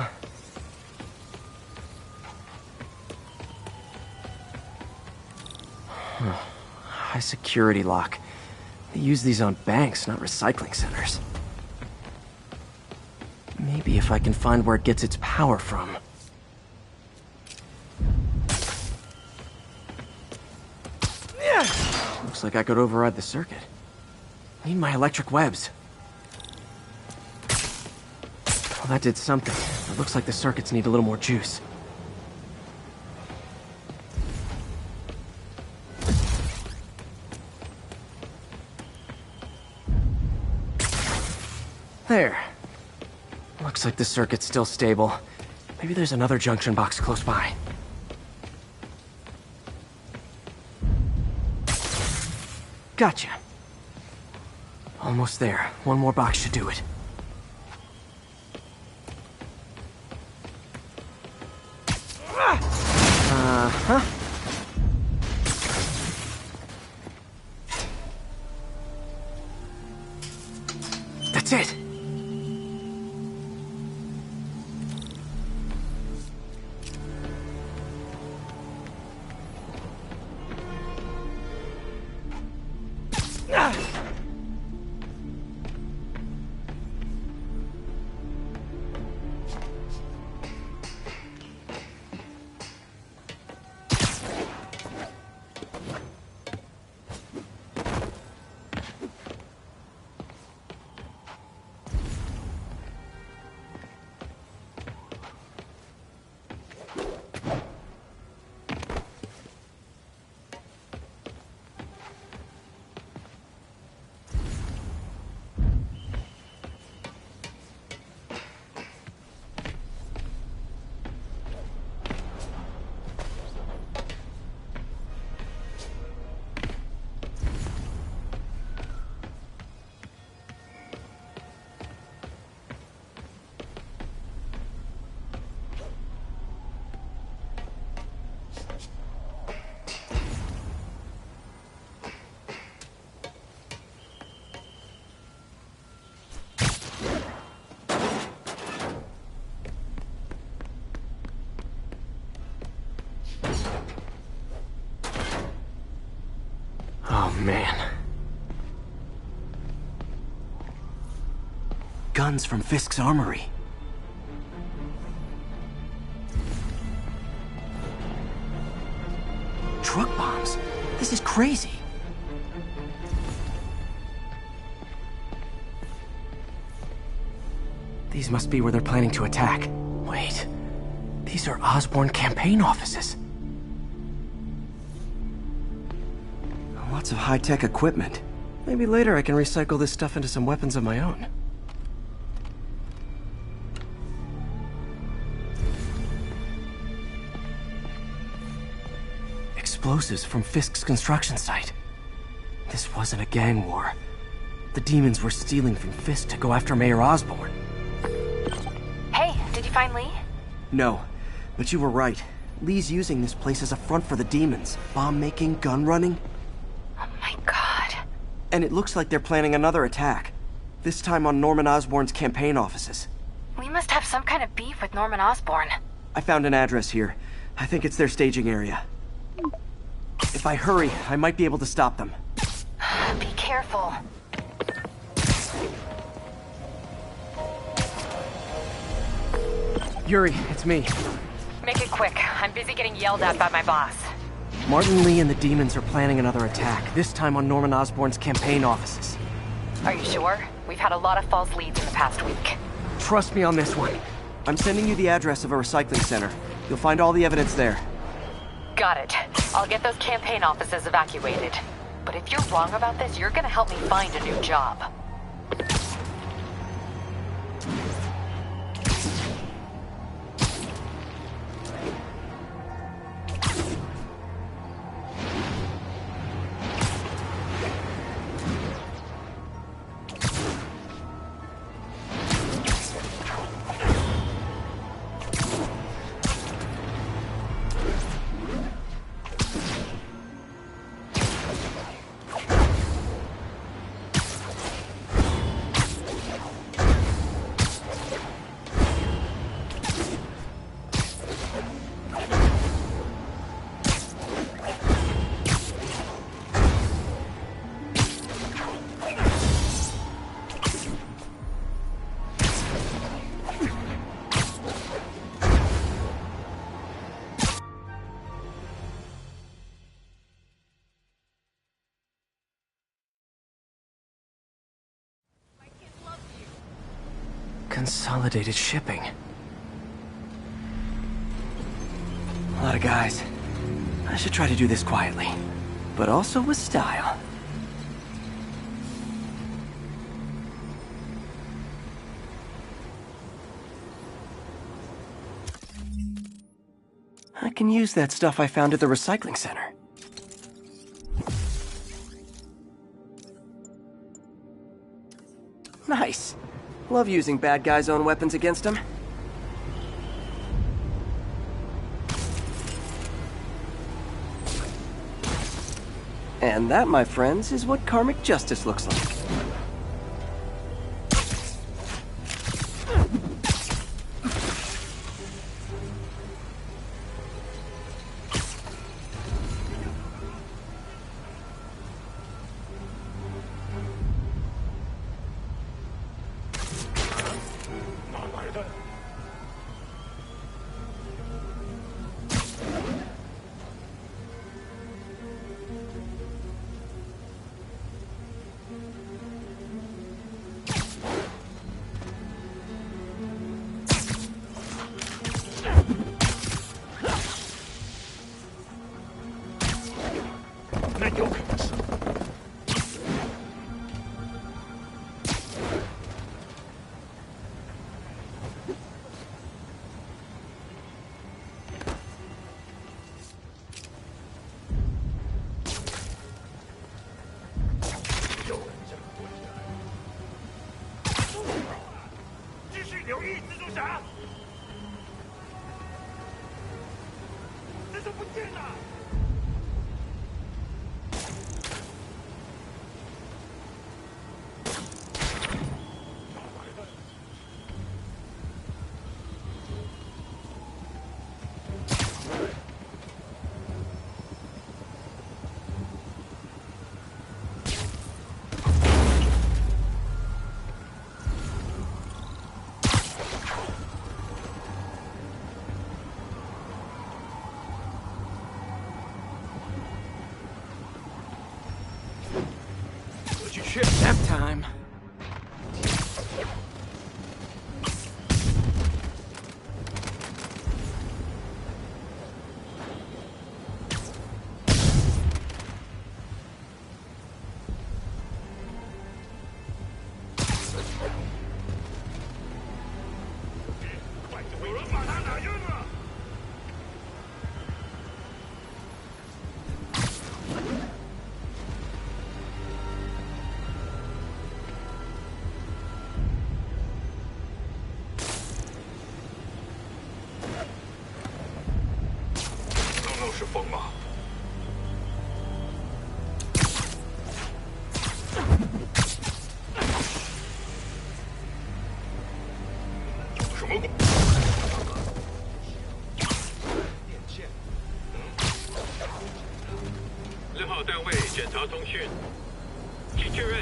Speaker 2: High security lock. They use these on banks, not recycling centers. Maybe if I can find where it gets its power from. Yeah. Looks like I could override the circuit. Need my electric webs. Well, that did something. It looks like the circuits need a little more juice. There. Looks like the circuit's still stable. Maybe there's another junction box close by. Gotcha. Almost there. One more box should do it. Uh-huh. That's it. Man. Guns from Fisk's armory. Truck bombs? This is crazy. These must be where they're planning to attack. Wait. These are Osborn campaign offices. Lots of high-tech equipment. Maybe later I can recycle this stuff into some weapons of my own. explosives from Fisk's construction site. This wasn't a gang war. The demons were stealing from Fisk to go after Mayor Osborn.
Speaker 4: Hey, did you find Lee?
Speaker 2: No, but you were right. Lee's using this place as a front for the demons. Bomb-making, gun-running.
Speaker 4: Oh my god.
Speaker 2: And it looks like they're planning another attack. This time on Norman Osborn's campaign offices.
Speaker 4: We must have some kind of beef with Norman Osborn.
Speaker 2: I found an address here. I think it's their staging area. If I hurry, I might be able to stop them.
Speaker 4: Be careful.
Speaker 2: Yuri, it's me.
Speaker 4: Make it quick. I'm busy getting yelled at by my boss.
Speaker 2: Martin Lee and the demons are planning another attack, this time on Norman Osborn's campaign offices.
Speaker 4: Are you sure? We've had a lot of false leads in the past week.
Speaker 2: Trust me on this one. I'm sending you the address of a recycling center. You'll find all the evidence there.
Speaker 4: Got it. I'll get those campaign offices evacuated. But if you're wrong about this, you're gonna help me find a new job.
Speaker 2: Consolidated shipping. A lot of guys. I should try to do this quietly, but also with style. I can use that stuff I found at the recycling center. Nice. Love using bad guys' own weapons against them. And that, my friends, is what karmic justice looks like.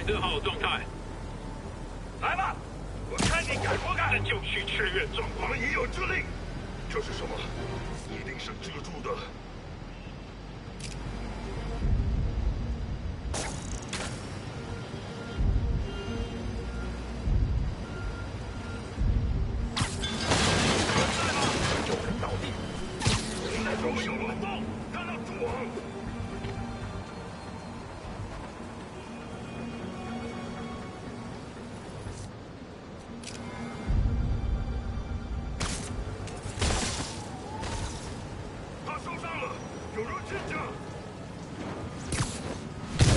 Speaker 6: 登号状态。来吧，我看你敢不敢！就去赤月状王已有之令。这是什么？一定是蜘蛛的。有人倒地，现在我们有乱动，看到主王。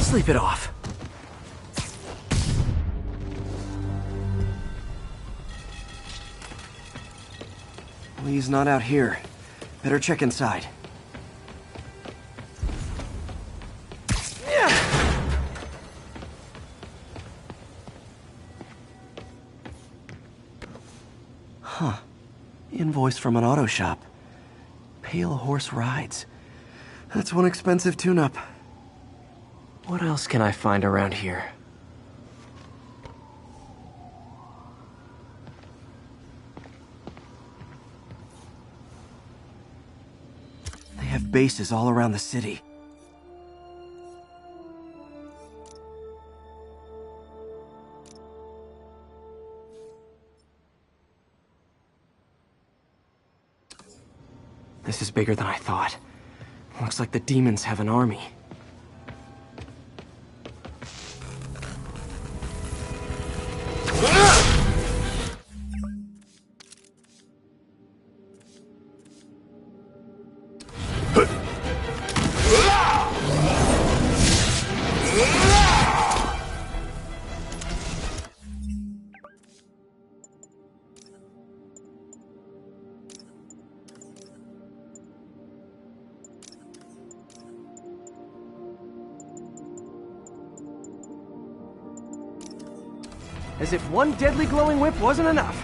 Speaker 2: Sleep it off. Lee's not out here. Better check inside. Huh. Invoice from an auto shop. Pale Horse Rides. That's one expensive tune-up. What else can I find around here? They have bases all around the city. This is bigger than I thought. Looks like the demons have an army. As if one deadly glowing whip wasn't enough.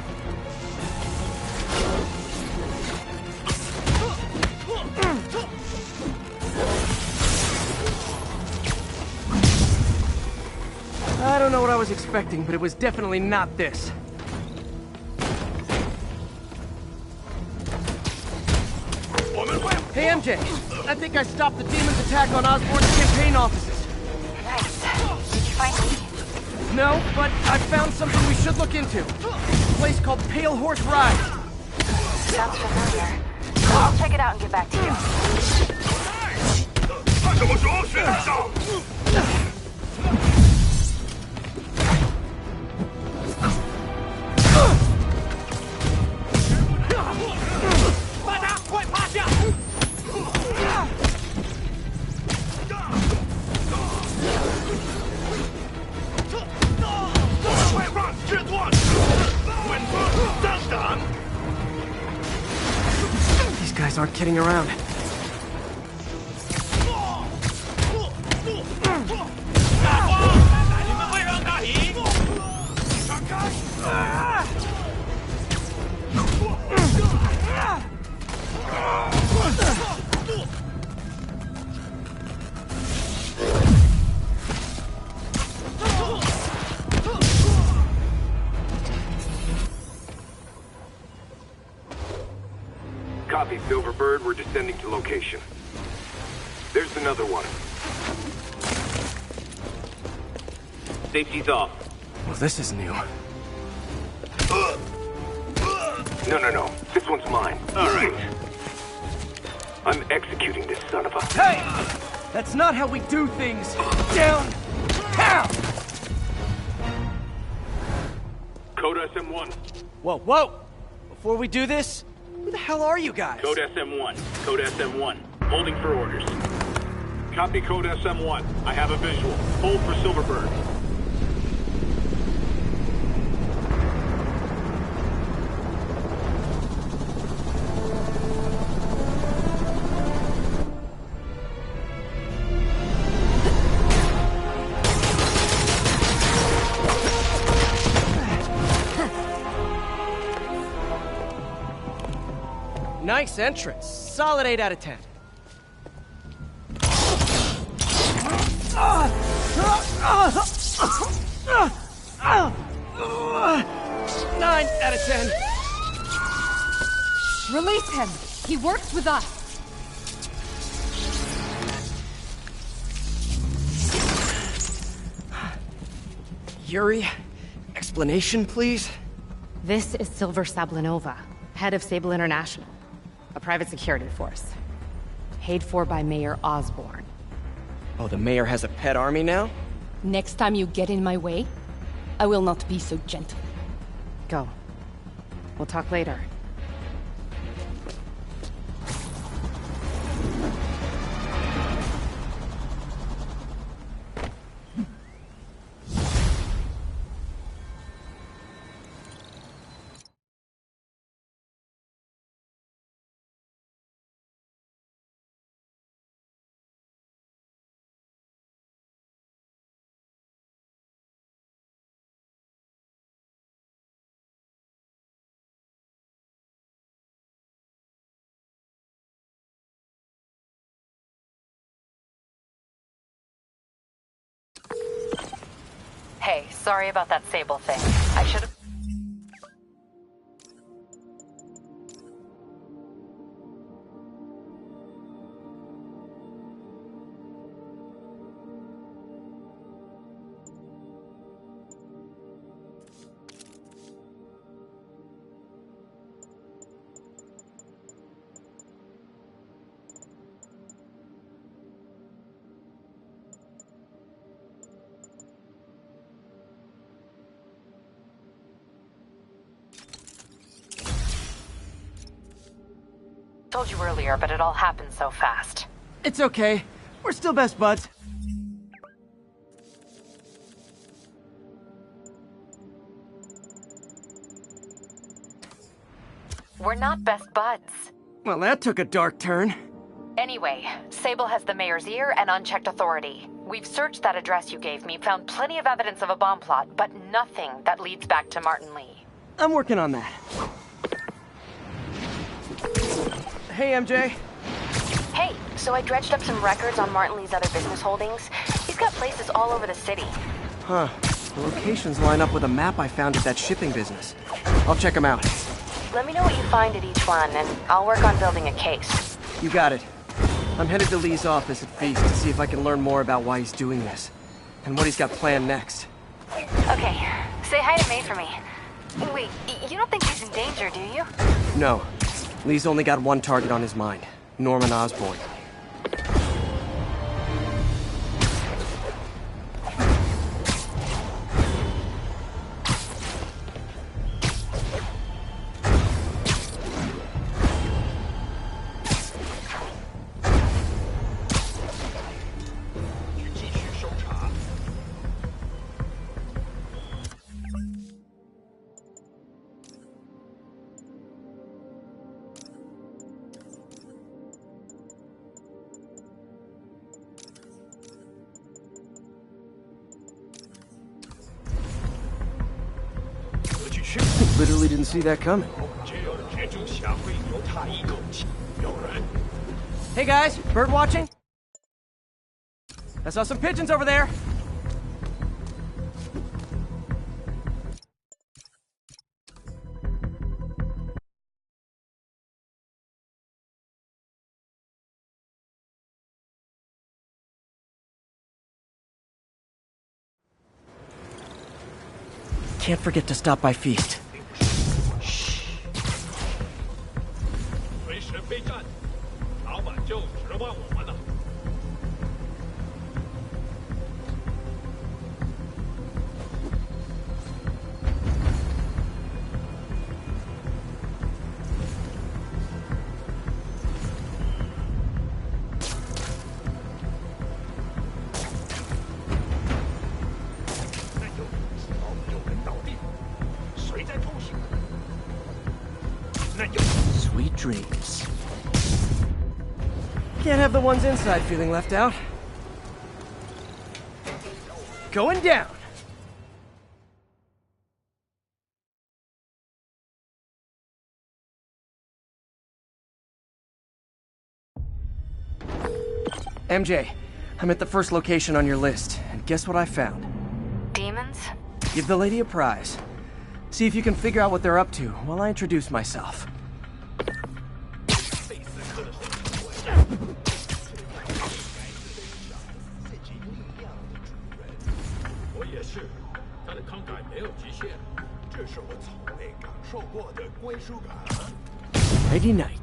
Speaker 2: I don't know what I was expecting, but it was definitely not this. Hey, MJ. I think I stopped the demon's attack on Osborn's campaign offices.
Speaker 4: Nice. Did you find me?
Speaker 2: No, but I found something we should look into. A place called Pale Horse Ride.
Speaker 4: Sounds familiar. I'll check it out and get back to you.
Speaker 2: These guys aren't kidding around.
Speaker 21: Copy, Silverbird. We're descending to location. There's another one. Safety's off.
Speaker 2: Well, this is new.
Speaker 21: No. This one's mine. All right. I'm executing this son of a...
Speaker 2: Hey! That's not how we do things! Down! Down!
Speaker 21: Code SM-1.
Speaker 2: Whoa! Before we do this, who the hell are you guys?
Speaker 21: Code SM-1. Code SM-1. Holding for orders. Copy Code SM-1. I have a visual. Hold for Silverbird.
Speaker 2: Nice entrance. Solid 8 out of 10. 9 out of 10.
Speaker 16: Release him! He works with us!
Speaker 2: Yuri, explanation, please?
Speaker 13: This is Silver Sablinova, head of Sable International, a private security force. Paid for by Mayor Osborn.
Speaker 2: Oh, the mayor has a pet army now?
Speaker 16: Next time you get in my way, I will not be so gentle.
Speaker 13: Go. We'll talk later.
Speaker 4: Hey, sorry about that Sable thing. I should have... Told you earlier, but it all happened so fast.
Speaker 2: It's okay. We're still best buds.
Speaker 4: We're not best buds.
Speaker 2: Well, that took a dark turn.
Speaker 4: Anyway, Sable has the mayor's ear and unchecked authority. We've searched that address you gave me, found plenty of evidence of a bomb plot, but nothing that leads back to Martin Lee.
Speaker 2: I'm working on that. Hey, MJ.
Speaker 4: Hey, so I dredged up some records on Martin Lee's other business holdings. He's got places all over the city.
Speaker 2: Huh. The locations line up with a map I found at that shipping business. I'll check them out.
Speaker 4: Let me know what you find at each one, and I'll work on building a case.
Speaker 2: You got it. I'm headed to Lee's office at Feast to see if I can learn more about why he's doing this, and what he's got planned next.
Speaker 4: Okay, say hi to May for me. Wait, you don't think he's in danger, do you?
Speaker 2: No. Lee's only got one target on his mind, Norman Osborn. Literally didn't see that coming. Hey guys, bird watching? I saw some pigeons over there. Can't forget to stop by Feast.
Speaker 6: 随时备战，老板就指望我们了。那有人倒地，谁在偷袭？那有。
Speaker 2: Sweet dreams. Can't have the ones inside feeling left out. Going down. MJ, I'm at the first location on your list, and guess what I found? Give the lady a prize. See if you can figure out what they're up to while I introduce myself. Nighty night.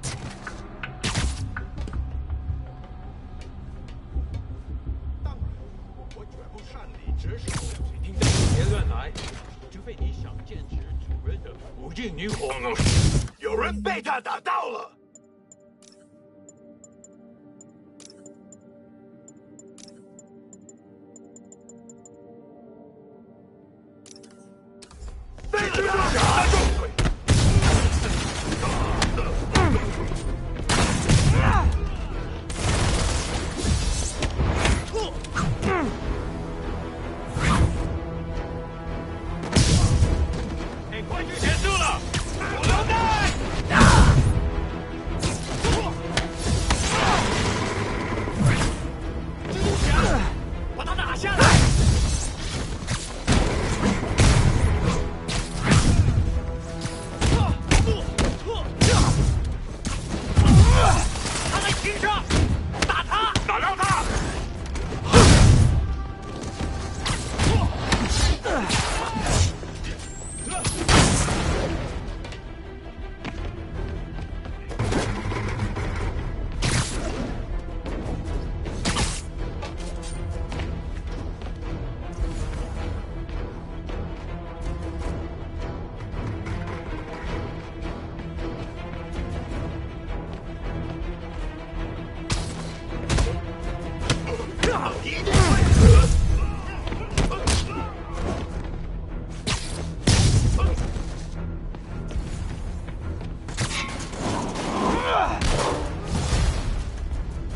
Speaker 6: 有人被他打到了。被了他！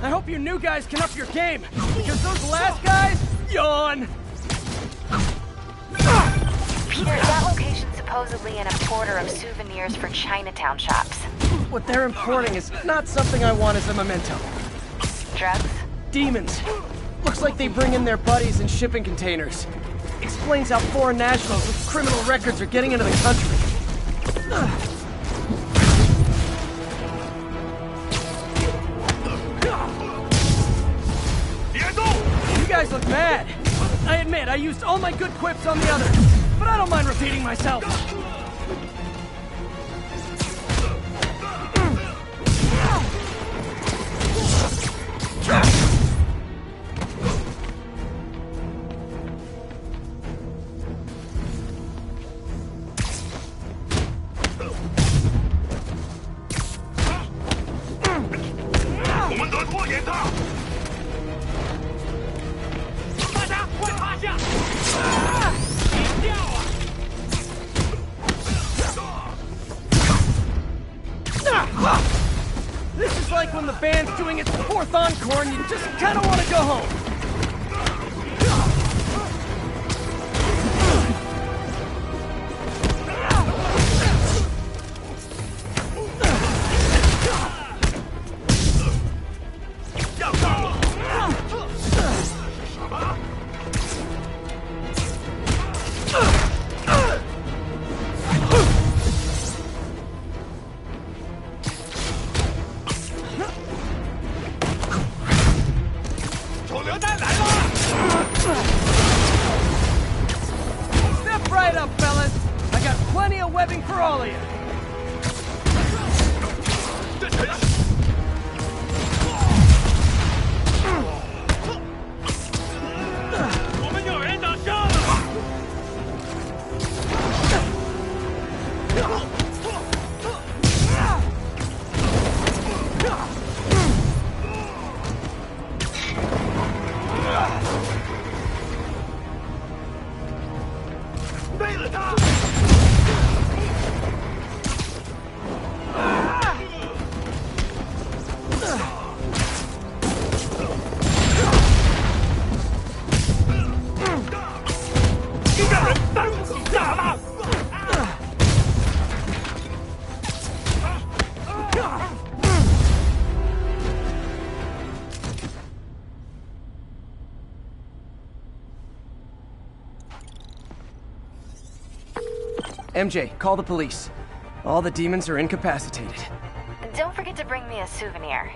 Speaker 2: I hope you new guys can up your game, because those last guys, yawn!
Speaker 4: Peter, that location's supposedly an importer of souvenirs for Chinatown shops.
Speaker 2: What they're importing is not something I want as a memento.
Speaker 4: Drugs?
Speaker 2: Demons. Looks like they bring in their buddies in shipping containers. Explains how foreign nationals with criminal records are getting into the country. You guys look mad. I admit, I used all my good quips on the others, but I don't mind repeating myself. This is like when the band's doing its 4th encore and you just kind of want to go home. Step right up, fellas. I got plenty of webbing for all of you. MJ, call the police. All the demons are incapacitated.
Speaker 4: Don't forget to bring me a souvenir.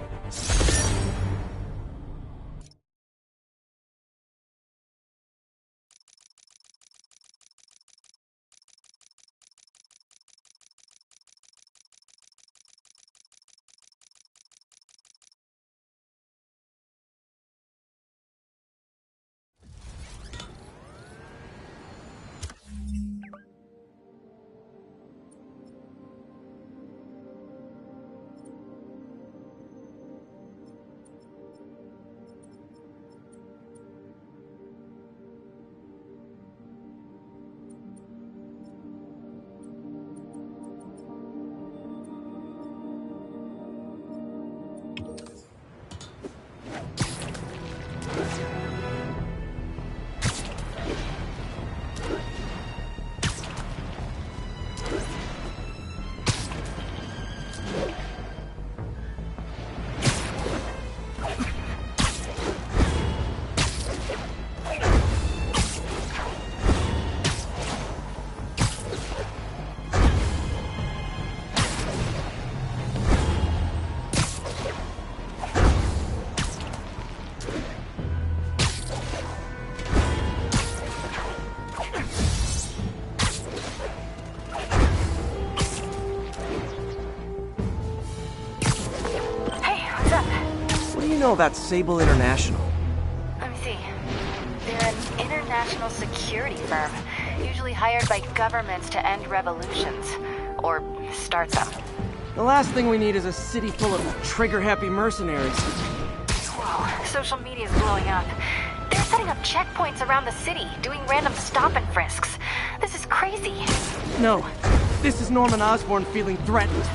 Speaker 2: About Sable International?
Speaker 4: Let me see. They're an international security firm, usually hired by governments to end revolutions, or start them.
Speaker 2: The last thing we need is a city full of trigger-happy mercenaries.
Speaker 4: Whoa, social media's blowing up. They're setting up checkpoints around the city, doing random stop and frisks. This is crazy.
Speaker 2: No, this is Norman Osborn feeling threatened.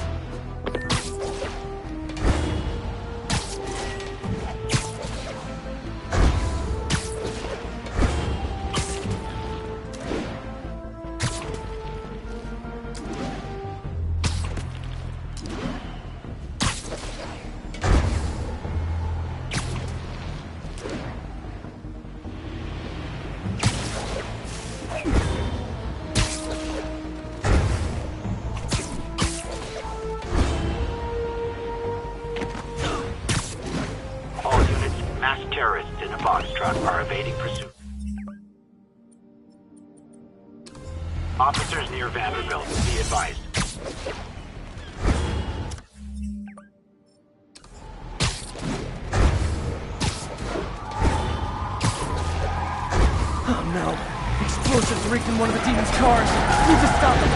Speaker 21: Officers near Vanderbilt, be advised.
Speaker 2: Oh no! Explosives rigged in one of the demons' cars! Need to stop them!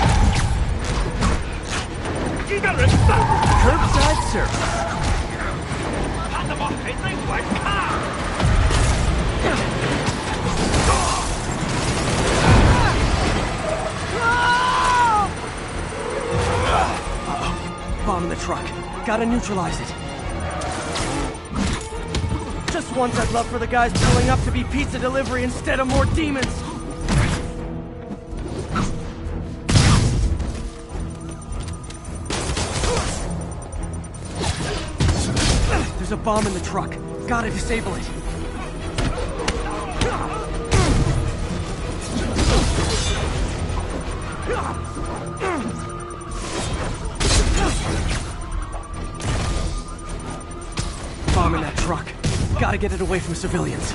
Speaker 2: Curbside service. Bomb in the truck. Gotta neutralize it. Just once I'd love for the guys pulling up to be pizza delivery instead of more demons. There's a bomb in the truck. Gotta disable it. Bomb in that truck. Gotta get it away from civilians.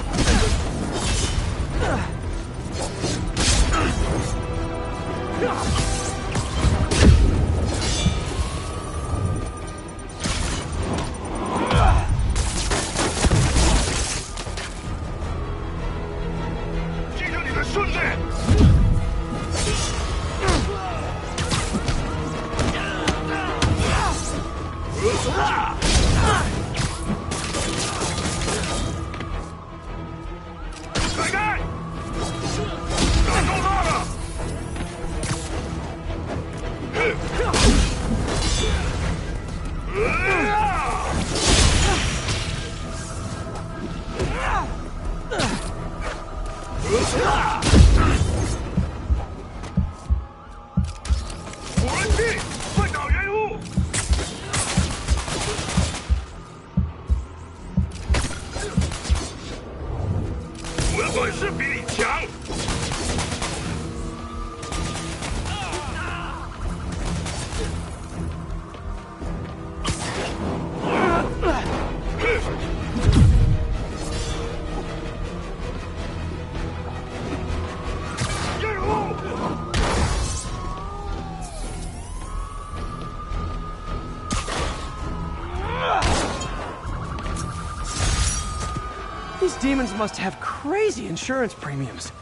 Speaker 2: These demons must have crazy insurance premiums.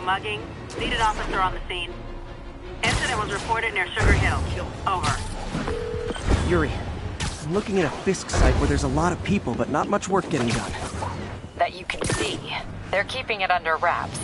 Speaker 1: Mugging. Needed officer on the scene. Incident was reported near Sugar Hill. Over.
Speaker 2: Yuri, I'm looking at a Fisk site where there's a lot of people, but not much work getting done.
Speaker 4: That you can see. They're keeping it under wraps.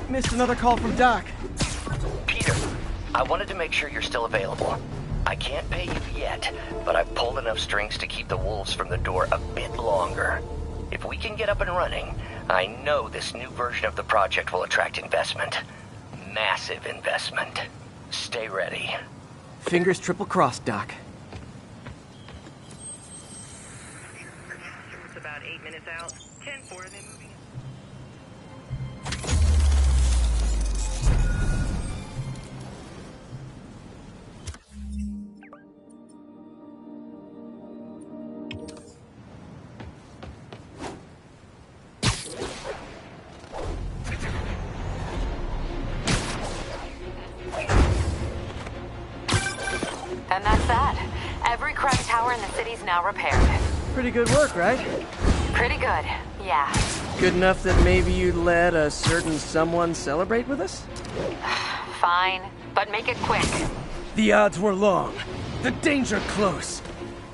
Speaker 2: Missed another call from Doc.
Speaker 14: Peter, I wanted to make sure you're still available. I can't pay you yet, but I've pulled enough strings to keep the wolves from the door a bit longer. If we can get up and running, I know this new version of the project will attract investment. Massive investment. Stay ready.
Speaker 2: Fingers triple-crossed, Doc.
Speaker 1: It's about 8 minutes out. 10-4, and then moving.
Speaker 4: door in the city's now repaired.
Speaker 2: Pretty good work, right?
Speaker 4: Pretty good, yeah.
Speaker 2: Good enough that maybe you'd let a certain someone celebrate with us?
Speaker 4: Fine, but make it quick.
Speaker 3: The odds were long, the danger close.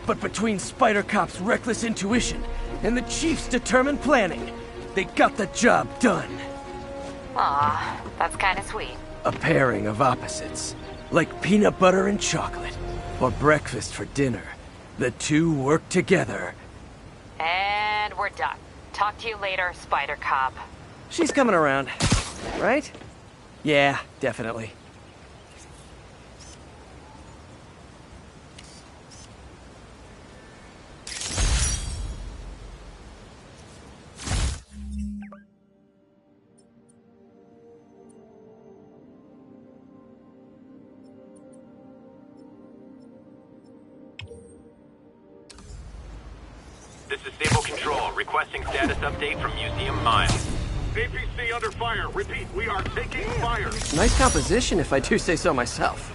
Speaker 3: But between Spider Cop's reckless intuition and the Chief's determined planning, they got the job done.
Speaker 4: Aw, that's kinda sweet.
Speaker 3: A pairing of opposites, like peanut butter and chocolate, or breakfast for dinner. The two work together.
Speaker 4: And we're done. Talk to you later, Spider Cop.
Speaker 2: She's coming around, right?
Speaker 3: Yeah, definitely.
Speaker 21: This is Stable Control, requesting status update from Museum Miles. APC under fire. Repeat, we are taking fire.
Speaker 2: Nice composition, if I do say so myself.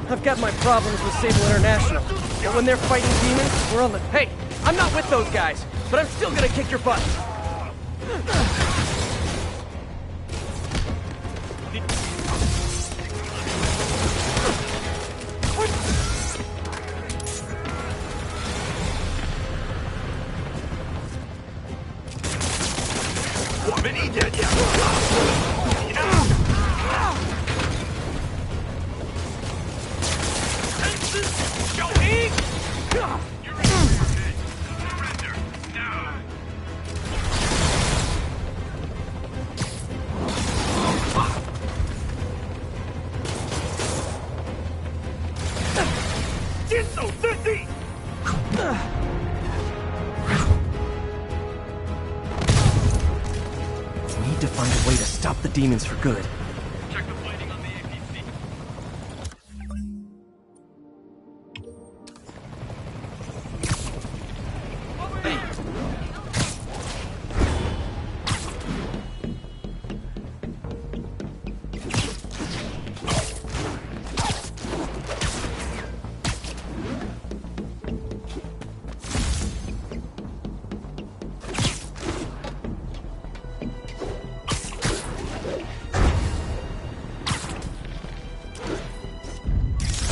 Speaker 3: I've got my problems with Sable International, but when they're fighting demons, we're on the... Hey, I'm not with those guys, but I'm still gonna kick your butt.
Speaker 2: Need to find a way to stop the demons for good.
Speaker 21: Check the fighting on the APC.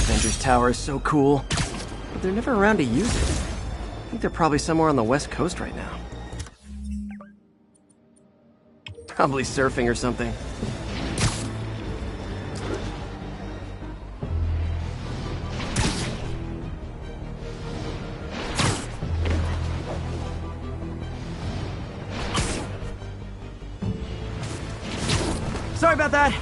Speaker 2: Avengers Tower is so cool, but they're never around to use it. I think they're probably somewhere on the West Coast right now. Probably surfing or something.
Speaker 3: Sorry about that.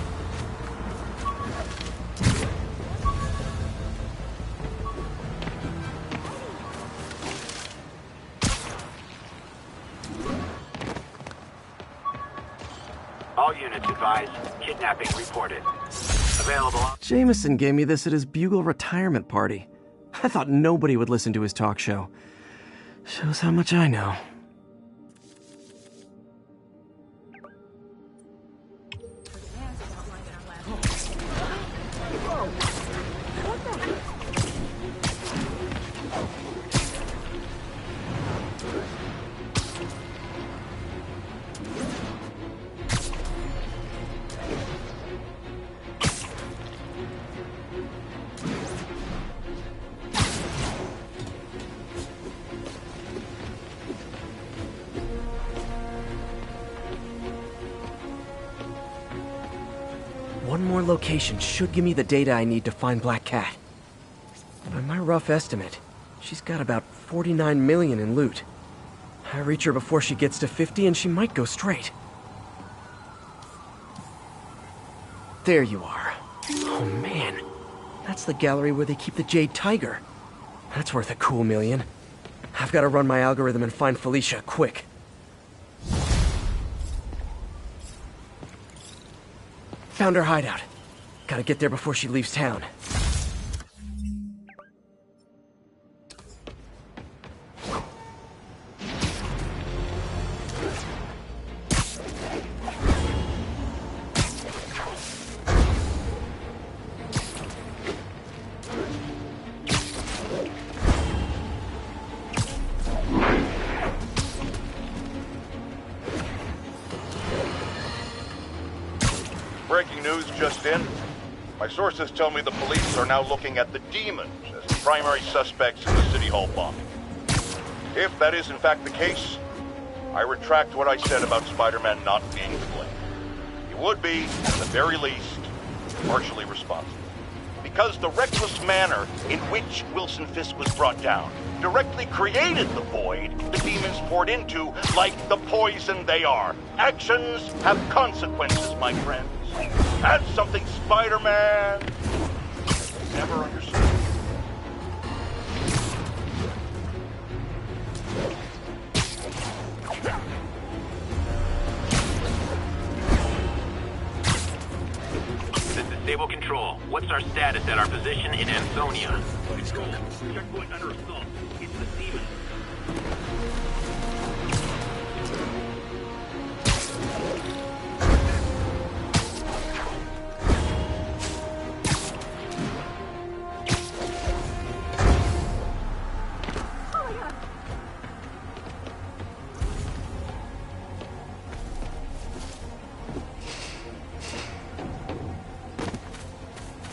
Speaker 21: All units advised. Kidnapping reported. Available.
Speaker 2: Jameson gave me this at his Bugle retirement party. I thought nobody would listen to his talk show. Shows how much I know. One more location should give me the data I need to find Black Cat. But By my rough estimate, she's got about 49 million in loot. I reach her before she gets to 50 and she might go straight. There you are. Oh man, that's the gallery where they keep the Jade Tiger. That's worth a cool million. I've got to run my algorithm and find Felicia, quick. Found her hideout. Gotta get there before she leaves town.
Speaker 18: Breaking news just in. My sources tell me the police are now looking at the Demons as the primary suspects in the City Hall bombing. If that is in fact the case, I retract what I said about Spider-Man not being to blame. He would be, at the very least, partially responsible. Because the reckless manner in which Wilson Fisk was brought down directly created the void the Demons poured into like the poison they are. Actions have consequences, my friends. That's something Spider-Man never understood.
Speaker 21: This is Stable Control. What's our status at our position in Ansonia? Checkpoint under assault. It's the Demons.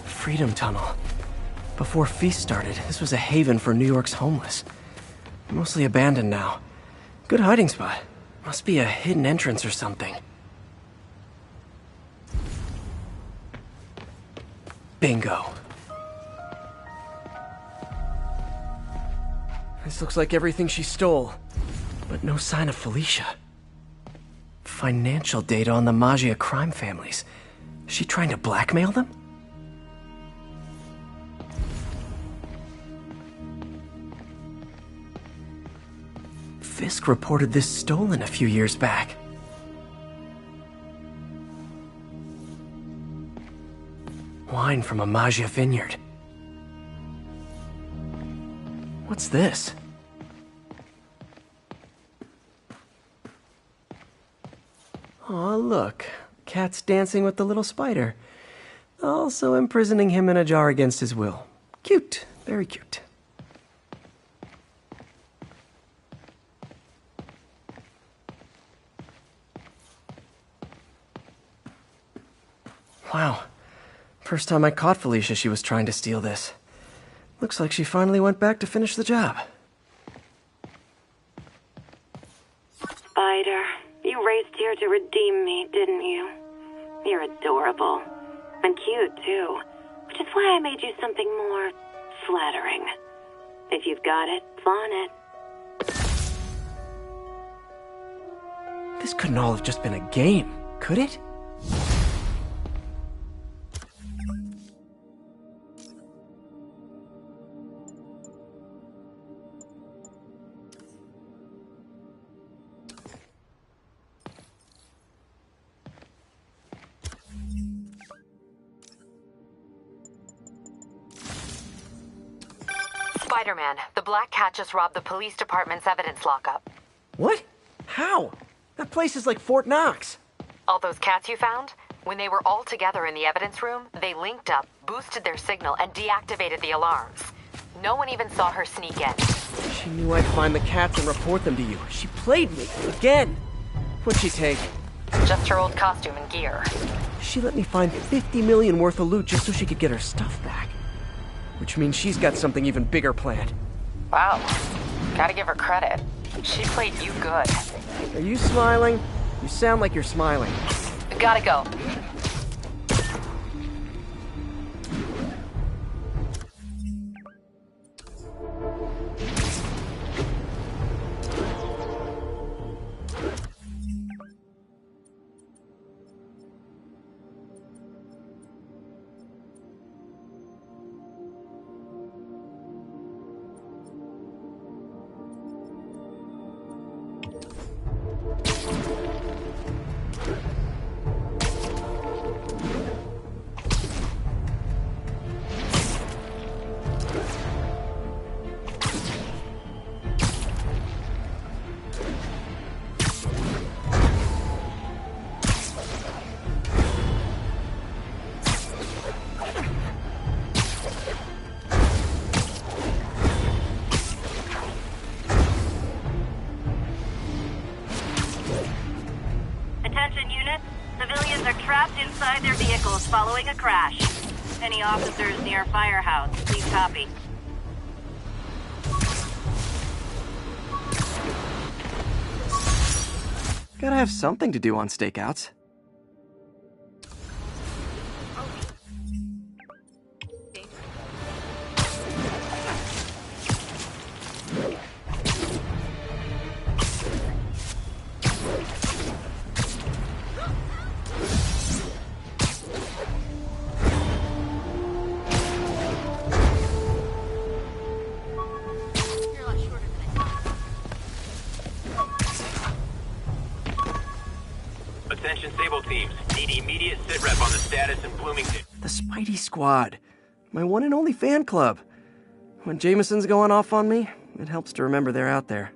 Speaker 2: Freedom Tunnel. Before Feast started, this was a haven for New York's homeless. Mostly abandoned now. Good hiding spot. Must be a hidden entrance or something. Bingo. This looks like everything she stole, but no sign of Felicia. Financial data on the Maggia crime families. Is she trying to blackmail them? Fisk reported this stolen a few years back. Wine from a Maggia vineyard. What's this? Aw, look. Cat's dancing with the little spider. Also imprisoning him in a jar against his will. Cute. Very cute. Wow. First time I caught Felicia, she was trying to steal this. Looks like she finally went back to finish the job.
Speaker 4: Spider, you raced here to redeem me, didn't you? You're adorable. And cute, too. Which is why I made you something more flattering. If you've got it, flaunt it.
Speaker 2: This couldn't all have just been a game, could it?
Speaker 13: Spider-Man, the Black Cat just robbed the police department's evidence lockup.
Speaker 2: What? How? That place is like Fort Knox.
Speaker 13: All those cats you found? When they were all together in the evidence room, they linked up, boosted their signal, and deactivated the alarms. No one even saw her sneak in.
Speaker 2: She knew I'd find the cats and report them to you. She played me. Again. What'd she take?
Speaker 13: Just her old costume and gear.
Speaker 2: She let me find 50 million worth of loot just so she could get her stuff back. Which means she's got something even bigger planned.
Speaker 13: Wow. Gotta give her credit. She played you good.
Speaker 2: Are you smiling? You sound like you're smiling.
Speaker 13: Gotta go.
Speaker 1: Attention units. Civilians are trapped inside their vehicles following a crash. Any officers near Firehouse, please copy.
Speaker 2: Gotta have something to do on stakeouts.
Speaker 21: Attention Sable teams. Need immediate sitrep on the status in Bloomington.
Speaker 2: The Spidey Squad. My one and only fan club. When Jameson's going off on me, it helps to remember they're out there.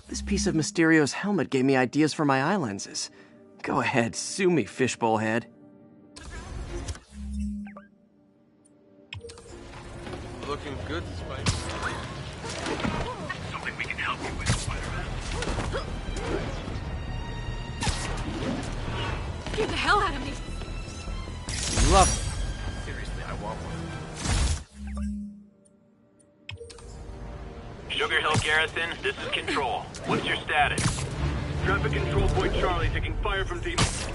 Speaker 2: This piece of Mysterio's helmet gave me ideas for my eye lenses. Go ahead, sue me, fishbowl head.
Speaker 7: Looking good, Spike.
Speaker 6: Something we can help you with, Spider-Man.
Speaker 16: Get the hell out of me!
Speaker 2: Lovely.
Speaker 7: Seriously, I want one.
Speaker 21: Sugar Hill Garrison, this is Control. What's your status? Traffic Control Point Charlie taking fire from demons.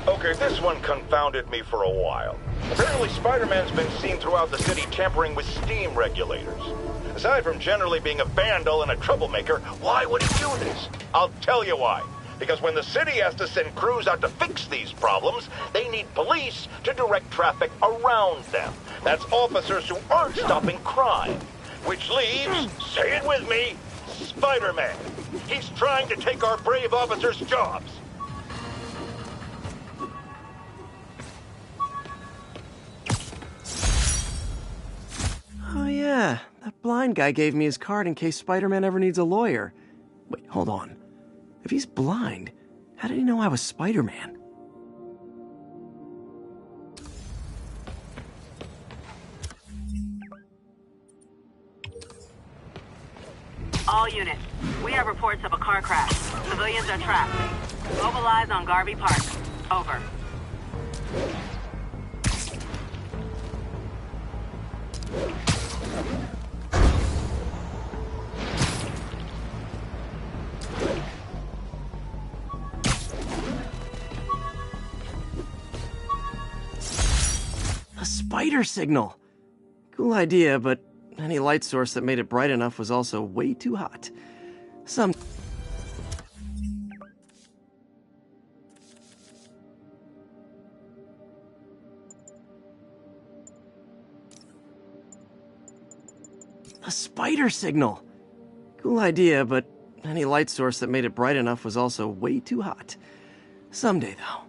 Speaker 18: Okay, this one confounded me for a while. Apparently Spider-Man's been seen throughout the city tampering with steam regulators. Aside from generally being a vandal and a troublemaker, why would he do this? I'll tell you why. Because when the city has to send crews out to fix these problems, they need police to direct traffic around them. That's officers who aren't stopping crime. Which leaves, say it with me, Spider-Man. He's trying to take our brave officers' jobs.
Speaker 2: Oh yeah, that blind guy gave me his card in case Spider-Man ever needs a lawyer. Wait, hold on. If he's blind, how did he know I was Spider-Man?
Speaker 1: All units, we have reports of a car crash. Civilians are trapped. Mobilize on Garvey Park. Over.
Speaker 2: A spider signal! Cool idea, but any light source that made it bright enough was also way too hot. A spider signal! Cool idea, but any light source that made it bright enough was also way too hot. Someday, though.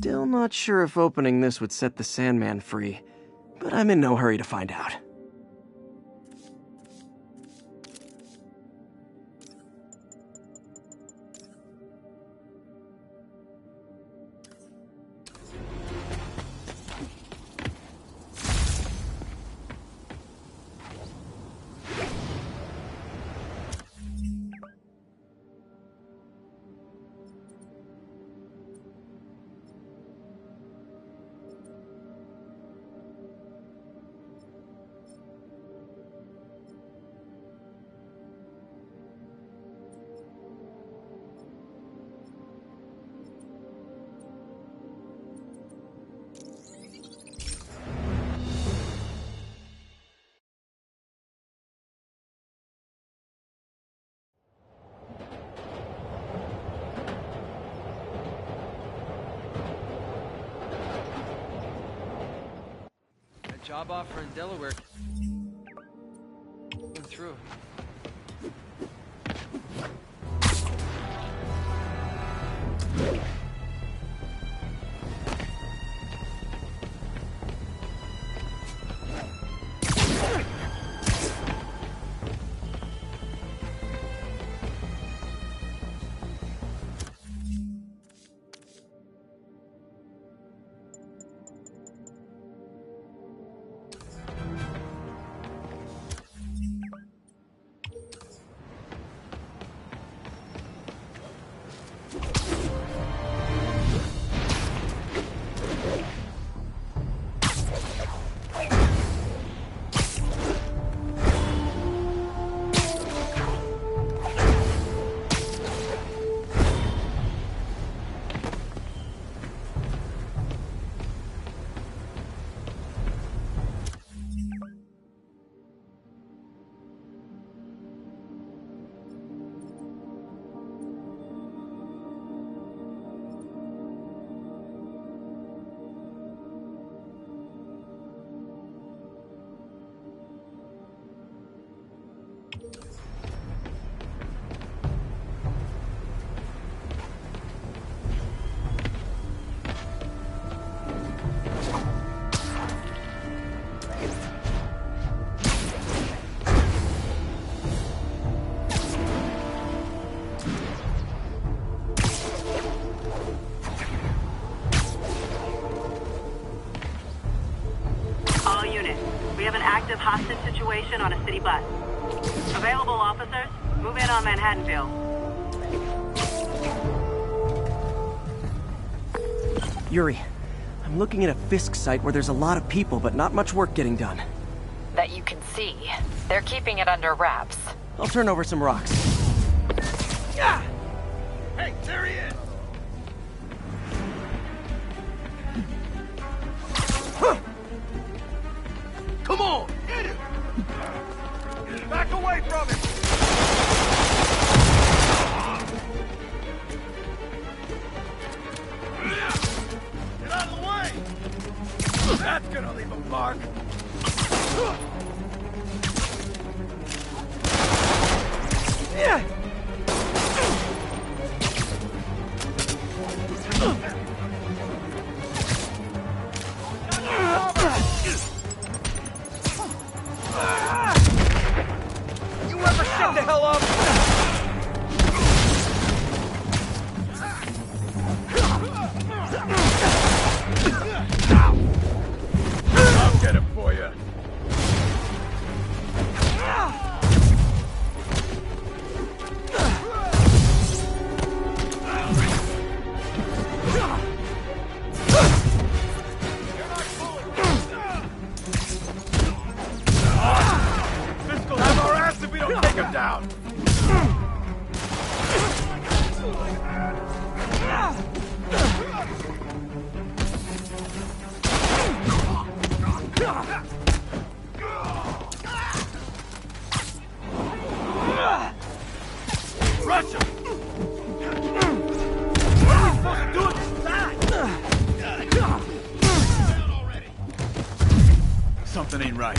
Speaker 2: Still not sure if opening this would set the Sandman free, but I'm in no hurry to find out. Job offer in Delaware. Went through.
Speaker 1: Active hostage situation on a city bus. Available officers, move in on Manhattanville.
Speaker 2: Yuri, I'm looking at a Fisk site where there's a lot of people, but not much work getting done.
Speaker 13: That you can see. They're keeping it under wraps.
Speaker 2: I'll turn over some rocks.
Speaker 6: Yeah! Hey, there he is! Huh. Come on, hit him! Back away from him! Get out of the way! That's gonna leave a mark! Yeah!
Speaker 3: You ever shut the hell up?
Speaker 6: I'll get him for you. Fisk'll have our ass if we don't take him down. Russia! What are we supposed to do with this guy? Something ain't right.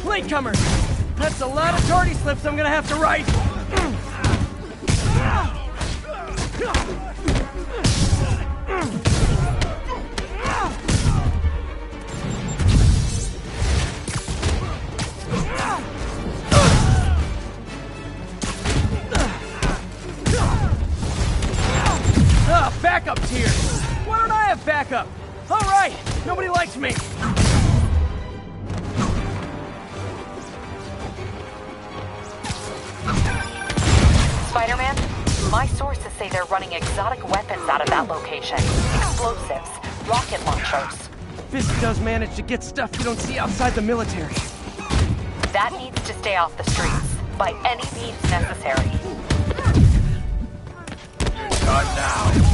Speaker 3: Latecomers! That's a lot of tardy slips I'm gonna have to write! Backup's here! Why don't I have backup? Alright! Nobody likes me!
Speaker 13: Spider-Man, my sources say they're running exotic weapons out of that location. Explosives, rocket launchers.
Speaker 3: Fisk does manage to get stuff you don't see outside the military.
Speaker 13: That needs to stay off the streets, by any means necessary.
Speaker 3: Not now.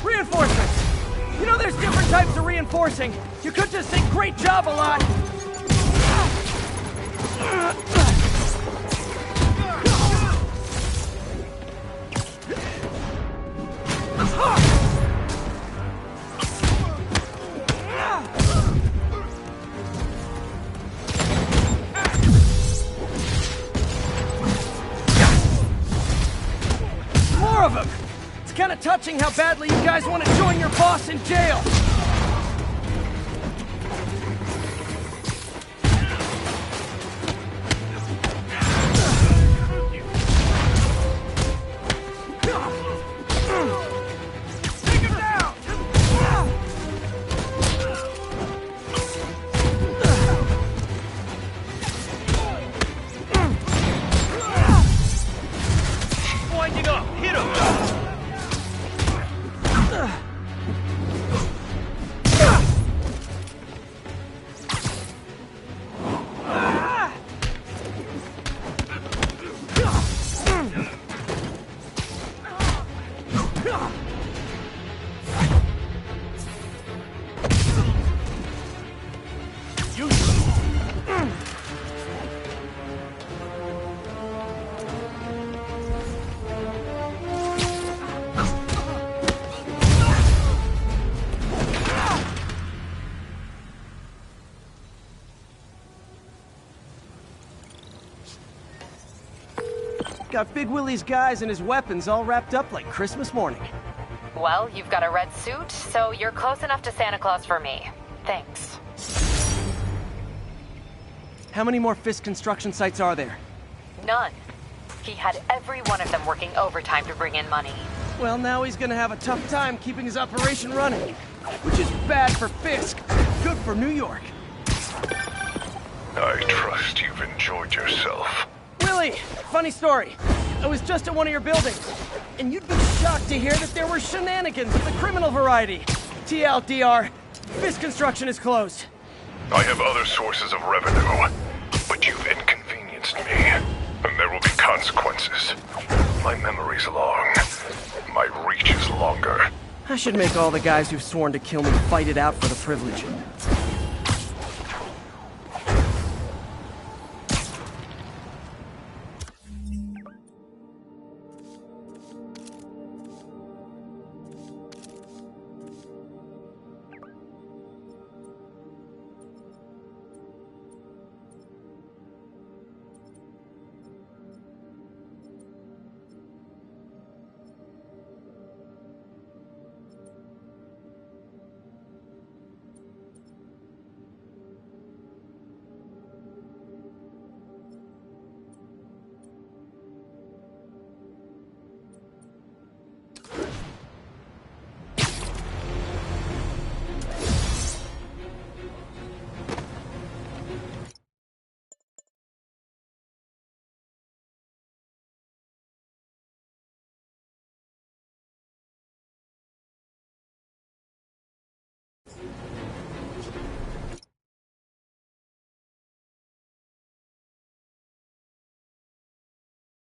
Speaker 3: Reinforcements! You know there's different types of reinforcing. You could just say great job a lot. More of them! It's kind of touching how badly you guys want to join your boss in jail! Got Big Willie's guys and his weapons all wrapped up like Christmas morning.
Speaker 13: Well, you've got a red suit, so you're close enough to Santa Claus for me. Thanks.
Speaker 3: How many more Fisk construction sites are there?
Speaker 13: None. He had every one of them working overtime to bring in money.
Speaker 3: Well, now he's gonna have a tough time keeping his operation running. Which is bad for Fisk, good for New York.
Speaker 6: I trust you've enjoyed yourself.
Speaker 3: Willie, funny story. I was just at one of your buildings, and you'd be shocked to hear that there were shenanigans of the criminal variety. TLDR, Fisk construction is closed.
Speaker 6: I have other sources of revenue, but you've inconvenienced me, and there will be consequences. My memory's long. My reach is longer.
Speaker 3: I should make all the guys who've sworn to kill me fight it out for the privilege.